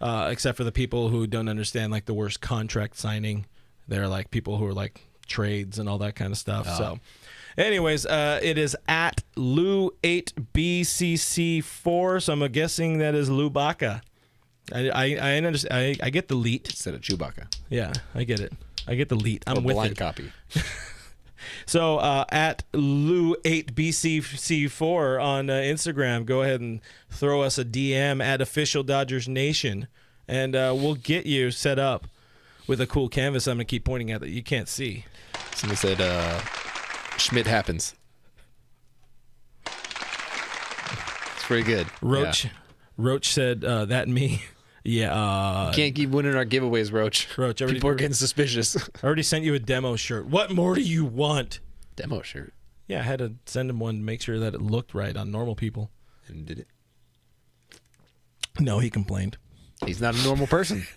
except for the people who don't understand the worst contract signing. They're people who are trades and all that kind of stuff. So. Anyways, it is at Lou8BCC4, so I'm guessing that is Lubaka. I understand. I get the leet. Instead of Chewbacca. Yeah, I get it. I get the leet. I'm with blind it. copy. So at Lou8BCC4 on Instagram, go ahead and throw us a DM at Official Dodgers Nation, and we'll get you set up with a cool canvas I'm going to keep pointing at that you can't see. Someone said Schmidt happens. It's pretty good. Roach said that and me. Yeah. Can't keep winning our giveaways, Roach. People are getting suspicious. I already sent you a demo shirt. What more do you want? Demo shirt? Yeah, I had to send him one to make sure that it looked right on normal people. And did it? No, he complained. He's not a normal person.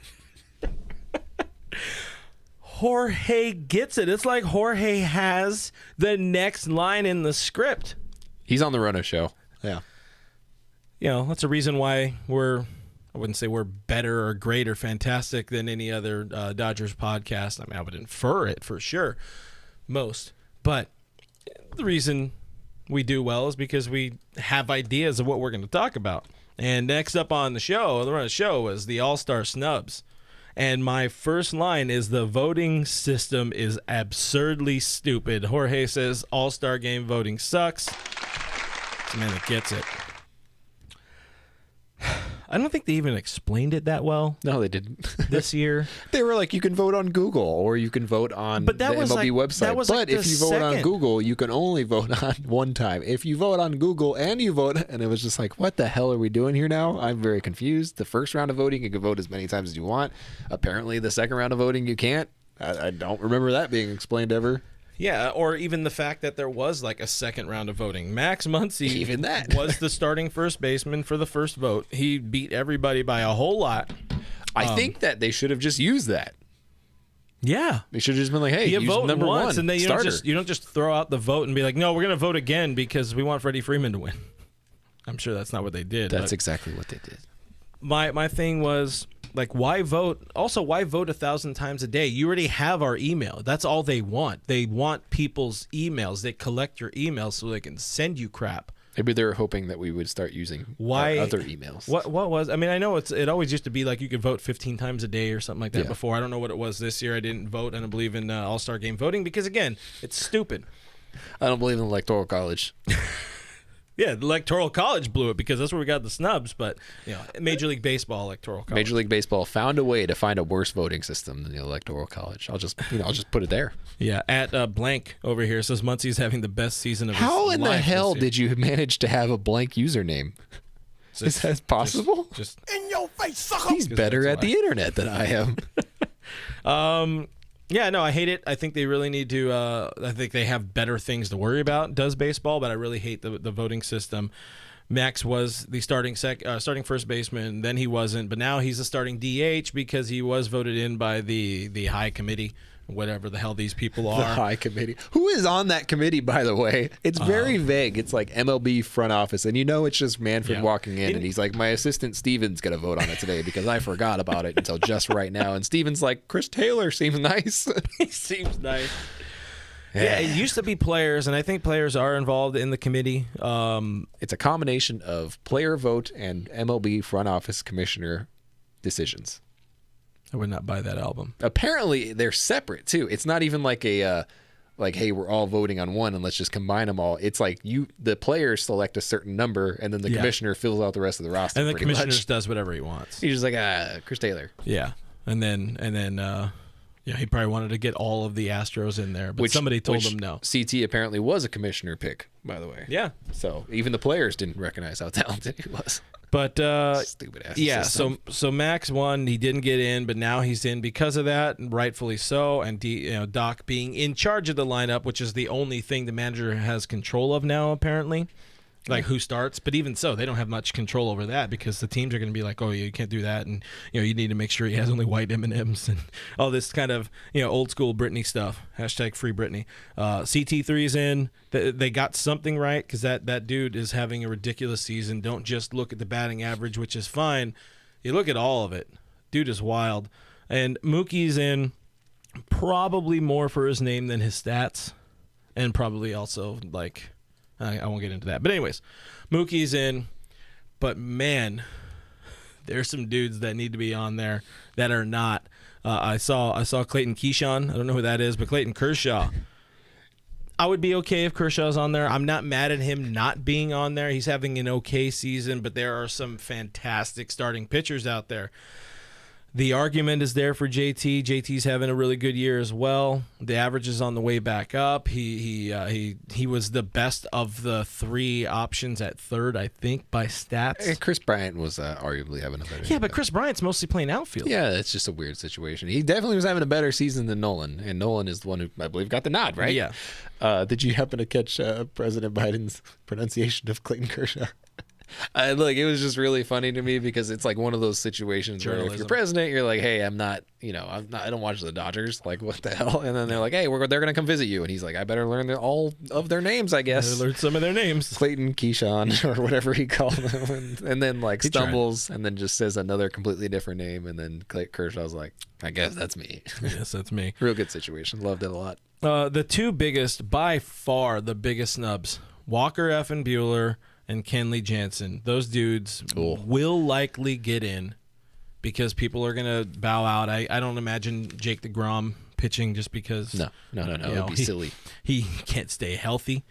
Jorge gets it. It's like Jorge has the next line in the script. He's on the Rono show. Yeah. You know, that's a reason why I wouldn't say we're better or great or fantastic than any other Dodgers podcast. I mean, I would infer it for sure, most. But the reason we do well is because we have ideas of what we're going to talk about. And next up on the show was the All-Star Snubs. And my first line is the voting system is absurdly stupid. Jorge says All-Star game voting sucks. It's the man that gets it. I don't think they even explained it that well. No, they didn't. This year. They were like, you can vote on Google or you can vote on the MLB website. But if you vote on Google, you can only vote on one time. If you vote on Google and you vote, and it was just like, what the hell are we doing here now? I'm very confused. The first round of voting, you can vote as many times as you want. Apparently, the second round of voting, you can't. I don't remember that being explained ever. Yeah, or even the fact that there was like a second round of voting. Max Muncy was the starting first baseman for the first vote. He beat everybody by a whole lot. I think that they should have just used that. Yeah. They should have just been like, hey, you use vote number once, one, and then you don't just throw out the vote and be like, no, we're going to vote again because we want Freddie Freeman to win. I'm sure that's not what they did. That's exactly what they did. My thing was, like, why vote? Also, why vote 1,000 times a day? You already have our email. That's all they want. They want people's emails. They collect your emails so they can send you crap. Maybe they were hoping that we would start using our other emails. What was? I mean, I know it always used to be like you could vote 15 times a day or something like that before. I don't know what it was this year. I didn't vote. I don't believe in All-Star Game voting because, again, it's stupid. I don't believe in the Electoral College. Yeah, the Electoral College blew it because that's where we got the snubs. But Major League Baseball Electoral College. Major League Baseball found a way to find a worse voting system than the Electoral College. I'll just put it there. Yeah, at blank over here says Muncy's having the best season of his life. How in the hell did you manage to have a blank username? Is that possible? Just in your face, sucker. He's better at the internet than I am. Yeah, no, I hate it. I think they really need to. I think they have better things to worry about. Does baseball, but I really hate the voting system. Max was the starting first baseman, then he wasn't, but now he's the starting DH because he was voted in by the high committee, whatever the hell these people are. The high committee. Who is on that committee, by the way? It's very vague. It's like MLB front office, and it's just Manfred walking in, and he's like, my assistant Steven's going to vote on it today because I forgot about it until just right now. And Steven's like, Chris Taylor seems nice. He seems nice. Yeah, it used to be players, and I think players are involved in the committee. It's a combination of player vote and MLB front office commissioner decisions. I would not buy that album. Apparently, they're separate, too. It's not even like a, hey, we're all voting on one and let's just combine them all. It's like the players select a certain number, and then the commissioner fills out the rest of the roster. And the commissioner just does whatever he wants. He's just like, Chris Taylor. Yeah. And then he probably wanted to get all of the Astros in there, but somebody told him no. CT apparently was a commissioner pick, by the way. Yeah. So even the players didn't recognize how talented he was. But stupid ass. Yeah. System. So Max won. He didn't get in, but now he's in because of that, and rightfully so. And Doc being in charge of the lineup, which is the only thing the manager has control of now, apparently. Like who starts, but even so, they don't have much control over that because the teams are going to be like, "Oh, you can't do that," and you need to make sure he has only white M&Ms and all this kind of old school Britney stuff. # free Britney. CT3's in. They got something right because that dude is having a ridiculous season. Don't just look at the batting average, which is fine. You look at all of it. Dude is wild, and Mookie's in. Probably more for his name than his stats, and probably also like. I won't get into that. But anyways, Mookie's in. But, man, There's some dudes that need to be on there that are not. I saw Clayton Keyshawn. I don't know who that is, but Clayton Kershaw. I would be okay if Kershaw's on there. I'm not mad at him not being on there. He's having an okay season, but there are some fantastic starting pitchers out there. The argument is there for JT. JT's having a really good year as well. The average is on the way back up. He was the best of the three options at third, I think, by stats. And Chris Bryant was arguably having a better. Yeah, but Chris Bryant's mostly playing outfield. Yeah, it's just a weird situation. He definitely was having a better season than Nolan, and Nolan is the one who I believe got the nod, right? Yeah. Did you happen to catch President Biden's pronunciation of Clayton Kershaw? Look, it was just really funny to me because it's like one of those situations where if you're president, you're like, hey, I don't watch the Dodgers. Like, what the hell? And then they're like, hey, they're going to come visit you. And he's like, I better learn all of their names, I guess. I learned some of their names. Clayton Keyshawn or whatever he called them. And then like stumbles and then just says another completely different name. And then Kershaw's like, I guess that's me. Yes, that's me. Real good situation. Loved it a lot. The two biggest, by far the biggest snubs, Walker F. Buehler and Kenley Jansen. Those dudes will likely get in because people are going to bow out. I don't imagine Jake DeGrom pitching just because. No. It would be silly. He can't stay healthy.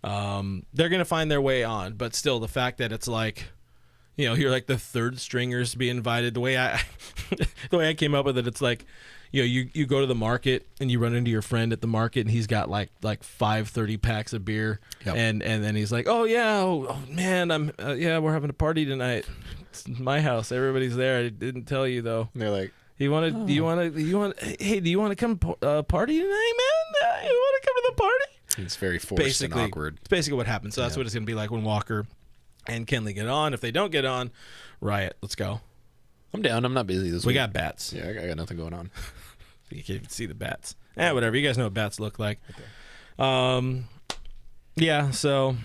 They're going to find their way on, but still the fact that it's like, you're like the third stringers to be invited. The way I came up with it, it's like, you go to the market and you run into your friend at the market and he's got like 5 30-packs of beer. Yep. And then he's like, oh yeah, oh man, we're having a party tonight. It's my house. Everybody's there. I didn't tell you though. And they're like, do you want to come party tonight, man? You want to come to the party? It's very forced and awkward. It's basically what happens. So that's what it's going to be like when Walker and Kenley get on. If they don't get on, riot. Let's go. I'm down. I'm not busy this week. We got bats. Yeah, I got nothing going on. You can't even see the bats. Whatever. You guys know what bats look like. Okay. Yeah, so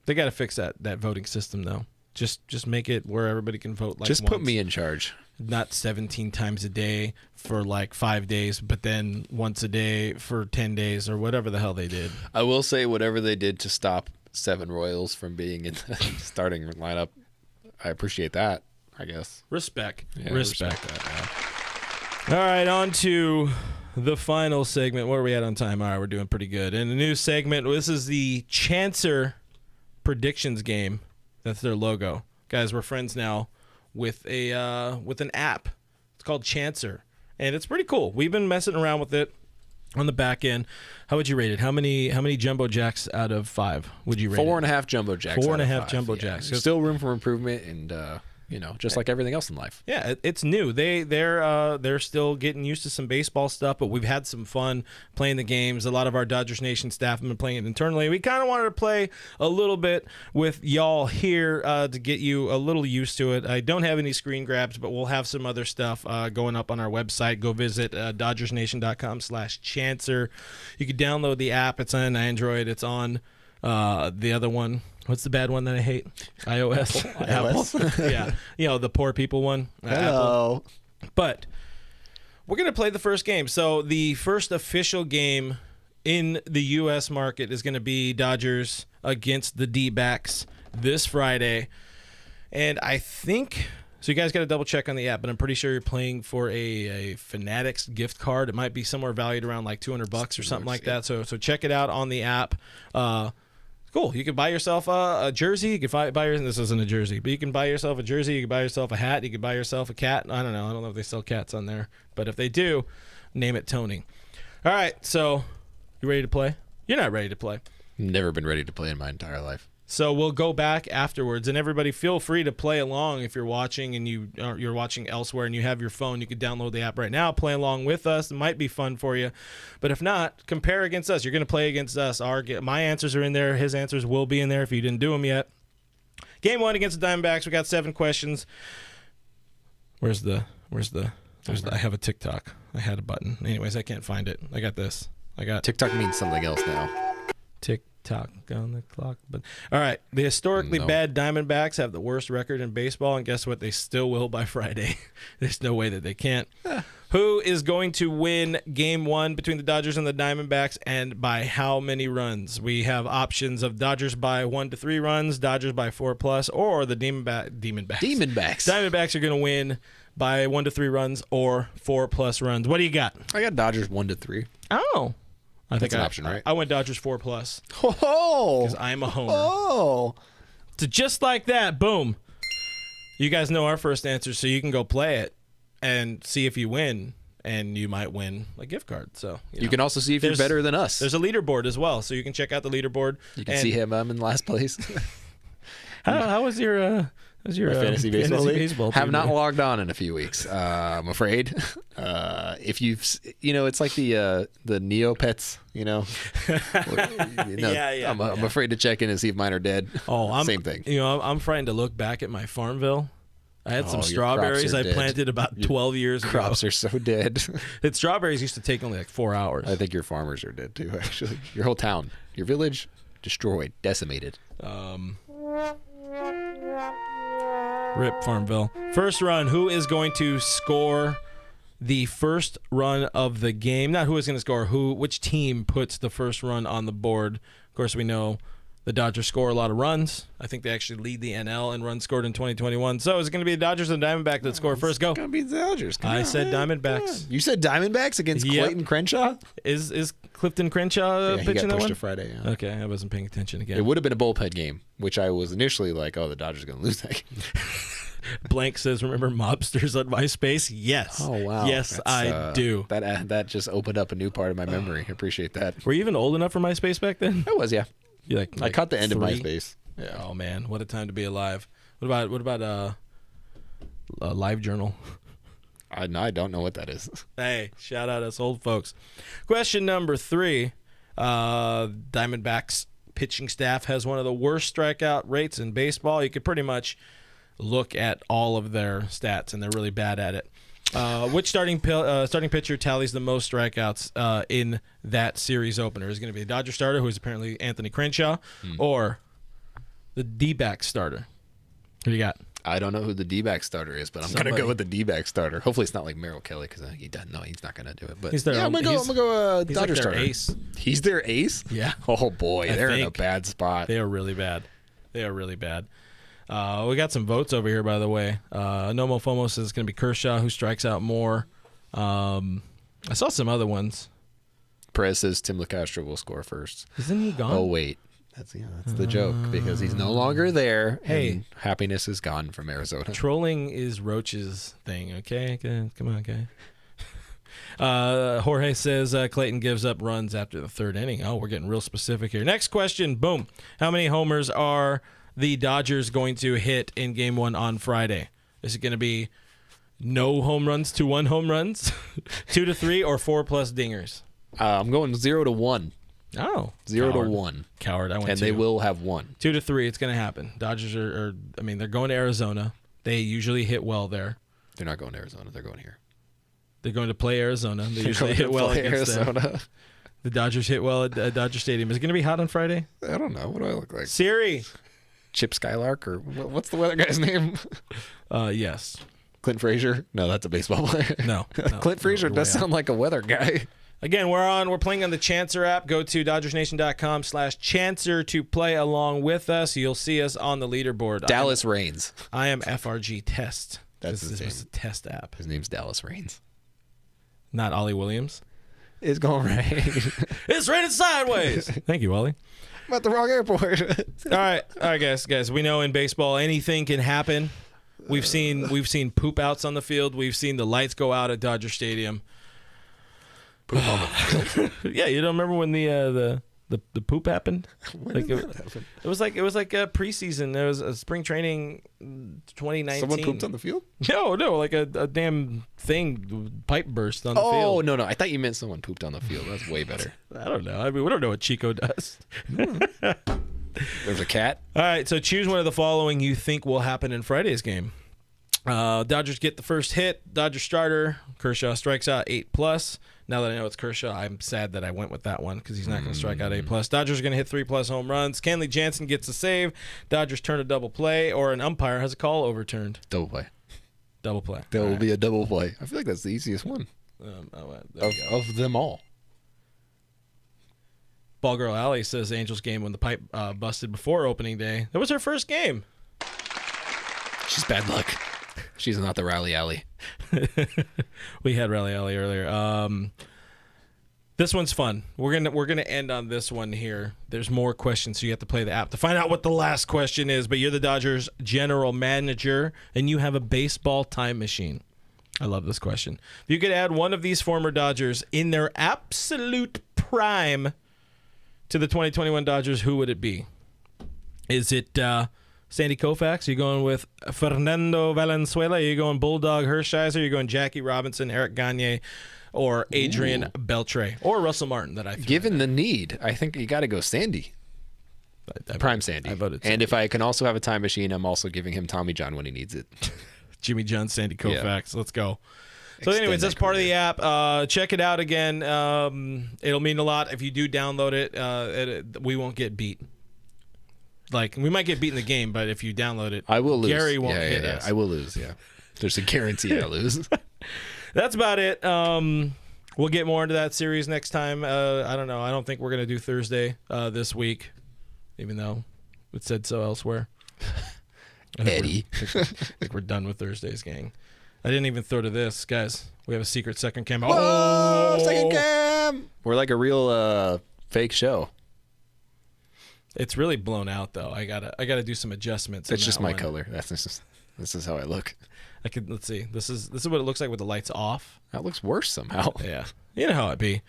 they got to fix that voting system, though. Just make it where everybody can vote like just once. Put me in charge. Not 17 times a day for like 5 days, but then once a day for 10 days or whatever the hell they did. I will say whatever they did to stop 7 Royals from being in the starting lineup, I appreciate that, I guess. Respect. Yeah, respect that, yeah. All right, on to the final segment. Where are we at on time? All right, we're doing pretty good. And the new segment, this is the Chancer predictions game. That's their logo. Guys, we're friends now with an app. It's called Chancer, and it's pretty cool. We've been messing around with it on the back end. How would you rate it? How many Jumbo Jacks out of 5 would you rate 4.5 Jumbo Jacks. 4.5 Jumbo Jacks. Still room for improvement, and just like everything else in life. Yeah, it's new. They're still getting used to some baseball stuff, but we've had some fun playing the games. A lot of our Dodgers Nation staff have been playing it internally. We kind of wanted to play a little bit with y'all here to get you a little used to it. I don't have any screen grabs, but we'll have some other stuff going up on our website. Go visit DodgersNation.com/Chancer. You can download the app. It's on Android. It's on the other one. What's the bad one that I hate? iOS. Apple. Yeah. The poor people one. Hello. Apple. But we're going to play the first game. So the first official game in the U.S. market is going to be Dodgers against the D-backs this Friday. And I think... So you guys got to double check on the app, but I'm pretty sure you're playing for a Fanatics gift card. It might be somewhere valued around like $200 or something like that. So check it out on the app. Cool. You can buy yourself a jersey. You can this isn't a jersey, but you can buy yourself a jersey. You can buy yourself a hat. You can buy yourself a cat. I don't know if they sell cats on there, but if they do, name it Tony. All right. So you ready to play? You're not ready to play. Never been ready to play in my entire life. So we'll go back afterwards, and everybody feel free to play along if you're watching and you're watching elsewhere and you have your phone. You can download the app right now, play along with us. It might be fun for you, but if not, compare against us. You're going to play against us. My answers are in there. His answers will be in there if you didn't do them yet. Game 1 against the Diamondbacks. We got 7 questions. Where's the? I have a TikTok. I had a button. Anyways, I can't find it. I got this. TikTok means something else now. TikTok on the clock. But all right, the historically bad Diamondbacks have the worst record in baseball, and guess what? They still will by Friday. There's no way that they can't. Who is going to win Game 1 between the Dodgers and the Diamondbacks, and by how many runs? We have options of Dodgers by 1 to 3 runs, Dodgers by 4+, or the Diamondbacks. Diamondbacks are going to win by 1 to 3 runs or 4+ runs. What do you got? I got Dodgers 1 to 3. Oh. I think That's an option, right? I went Dodgers 4+. Oh. Because I'm a homer. Oh. So just like that, boom. You guys know our first answer, so you can go play it and see if you win, and you might win a gift card. So you can also see if you're better than us. There's a leaderboard as well, so you can check out the leaderboard. You can see him. I'm in last place. How was your fantasy baseball league? Have not league? logged on in a few weeks. I'm afraid. If you've, it's like the Neopets. I'm afraid to check in and see if mine are dead. Same thing. I'm frightened to look back at my Farmville. I had some strawberries I planted about 12 years ago. Crops are so dead. The strawberries used to take only like 4 hours. I think your farmers are dead too, actually. Your whole town, your village, destroyed, decimated. Rip Farmville. First run, who is going to score the first run of the game? Not who is going to score, which team puts the first run on the board. Of course, we know the Dodgers score a lot of runs. I think they actually lead the NL in runs scored in 2021. So is it going to be the Dodgers and Diamondbacks that score first? Go. It's going to be the Dodgers. I said Diamondbacks. You said Diamondbacks against Clayton Crenshaw? Is Clifton Crenshaw pitching that one? He got pushed to Friday, yeah. Okay, I wasn't paying attention again. It would have been a bullpen game, which I was initially like, oh, the Dodgers are going to lose that game. Blank says, remember mobsters on MySpace? Yes. Oh, wow. Yes, I do. That just opened up a new part of my memory. I appreciate that. Were you even old enough for MySpace back then? I was, yeah. I caught the end of MySpace. Yeah. Oh man, what a time to be alive. What about Live Journal? I don't know what that is. Hey, shout out us old folks. Question number 3. Diamondbacks pitching staff has one of the worst strikeout rates in baseball. You could pretty much look at all of their stats, and they're really bad at it. Which starting pitcher tallies the most strikeouts in that series opener? Is it going to be the Dodger starter, who is apparently Anthony Crenshaw, or the D-back starter? Who do you got? I don't know who the D-back starter is, but I'm going to go with the D-back starter. Hopefully it's not like Merrill Kelly, because he doesn't know. He's not going to do it. But I'm going to go Dodger starter. Ace. He's their ace? Yeah. Oh, boy. They're in a bad spot. They are really bad. We got some votes over here, by the way. Nomo Fomo says it's going to be Kershaw, who strikes out more. I saw some other ones. Perez says Tim LeCastro will score first. Isn't he gone? Oh, wait. That's the joke, because he's no longer there. Hey. And happiness is gone from Arizona. Trolling is Roach's thing, okay? Come on, okay. Jorge says Clayton gives up runs after the 3rd inning. Oh, we're getting real specific here. Next question, boom. How many homers are the Dodgers going to hit in Game 1 on Friday? Is it going to be no home runs to 1 home runs, 2 to 3, or 4+ dingers? I'm going 0 to 1. Oh, 0 to 1. Coward. I went and 2. They will have 1. 2 to 3. It's going to happen. Dodgers they're going to Arizona. They usually hit well there. They're not going to Arizona. They're going here. They're going to play Arizona. They usually hit well against Arizona. Them. The Dodgers hit well at Dodger Stadium. Is it going to be hot on Friday? I don't know. What do I look like? Siri. Chip Skylark, or what's the weather guy's name? Yes. Clint Frazier? No, that's a baseball player. No. Clint Frazier does sound like a weather guy. Again, we're playing on the Chancer app. Go to DodgersNation.com/Chancer to play along with us. You'll see us on the leaderboard. Dallas Reigns. I am FRG Test. That's his name. This is a test app. His name's Dallas Reigns. Not Ollie Williams. It's going to rain. It's raining sideways. Thank you, Ollie. I'm at the wrong airport. All right, guys. We know in baseball anything can happen. We've seen poop outs on the field. We've seen the lights go out at Dodger Stadium. Poop on the field. Yeah, you don't remember when the poop happened? When did that happen? It was like a preseason. There was a spring training 2019. Someone pooped on the field? No, like a damn thing, pipe burst on the field. Oh, no. I thought you meant someone pooped on the field. That's way better. I don't know. We don't know what Chico does. There's a cat. All right, so choose one of the following you think will happen in Friday's game. Dodgers get the first hit. Dodger starter. Kershaw strikes out 8+. Now that I know it's Kershaw, I'm sad that I went with that one because he's not going to strike out 8+. Dodgers are going to hit 3+ home runs. Kenley Jansen gets a save. Dodgers turn a double play, or an umpire has a call overturned. Double play. Double play. There will be a double play. I feel like that's the easiest one. Of them all. Ball Girl Alley says Angels game when the pipe busted before opening day. That was her first game. She's bad luck. She's not the Rally Alley. We had Rally Alley earlier. This one's fun. We're gonna end on this one here. There's more questions, so you have to play the app to find out what the last question is. But you're the Dodgers general manager, and you have a baseball time machine. I love this question. If you could add one of these former Dodgers in their absolute prime to the 2021 Dodgers, who would it be? Is it Sandy Koufax? Are you going with Fernando Valenzuela? Are you going Bulldog Hershiser? Are you going Jackie Robinson, Eric Gagne, or Adrian Beltre? Or Russell Martin that I threw Given the need, I think you got to go Sandy. Prime Sandy. I voted Sandy. And if I can also have a time machine, I'm also giving him Tommy John when he needs it. Jimmy John, Sandy Koufax. Yeah. Let's go. So anyways, that's part of the app. Check it out again. It'll mean a lot if you do download it. We won't get beat. Like, we might get beat in the game, but if you download it, I will lose. Gary won't hit us. I will lose, yeah. There's a guarantee I'll lose. That's about it. We'll get more into that series next time. I don't know. I don't think we're going to do Thursday this week, even though it said so elsewhere. Eddie. I think we're done with Thursdays, gang. I didn't even throw to this. Guys, we have a secret second cam. Oh, second cam! We're like a real fake show. It's really blown out, though. I gotta do some adjustments. It's just my color. This is how I look. Let's see. This is what it looks like with the lights off. That looks worse somehow. Yeah. You know how it be.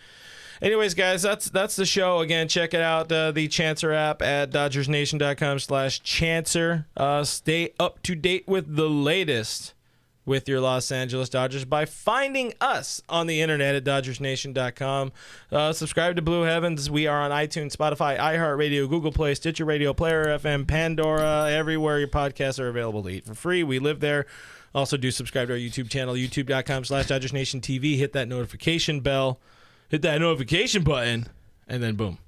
Anyways, guys, that's the show. Again, check it out, the Chancer app at DodgersNation.com/Chancer. Stay up to date with the latest with your Los Angeles Dodgers by finding us on the internet at DodgersNation.com. Subscribe to Blue Heavens. We are on iTunes, Spotify, iHeartRadio, Google Play, Stitcher Radio, Player FM, Pandora, everywhere your podcasts are available to eat for free. We live there. Also, do subscribe to our YouTube channel, youtube.com/DodgersNationTV. Hit that notification bell. Hit that notification button, and then boom.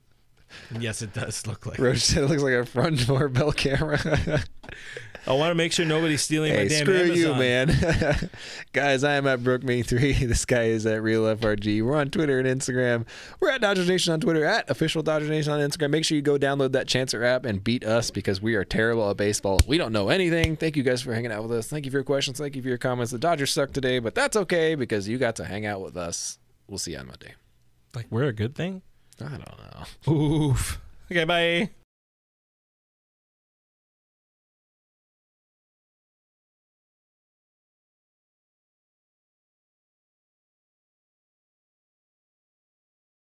And yes, it does look like. Roach said it looks like a front doorbell camera. I want to make sure nobody's stealing my damn screw Amazon. you, man. Guys, I am at BrookMe3. This guy is at RealFRG. We're on Twitter and Instagram. We're at Dodgers Nation on Twitter, at Official Dodgers Nation on Instagram. Make sure you go download that Chancer app and beat us because we are terrible at baseball. We don't know anything. Thank you guys for hanging out with us. Thank you for your questions. Thank you for your comments. The Dodgers suck today, but that's okay because you got to hang out with us. We'll see you on Monday. Like, we're a good thing? I don't know. Oof. Okay, bye.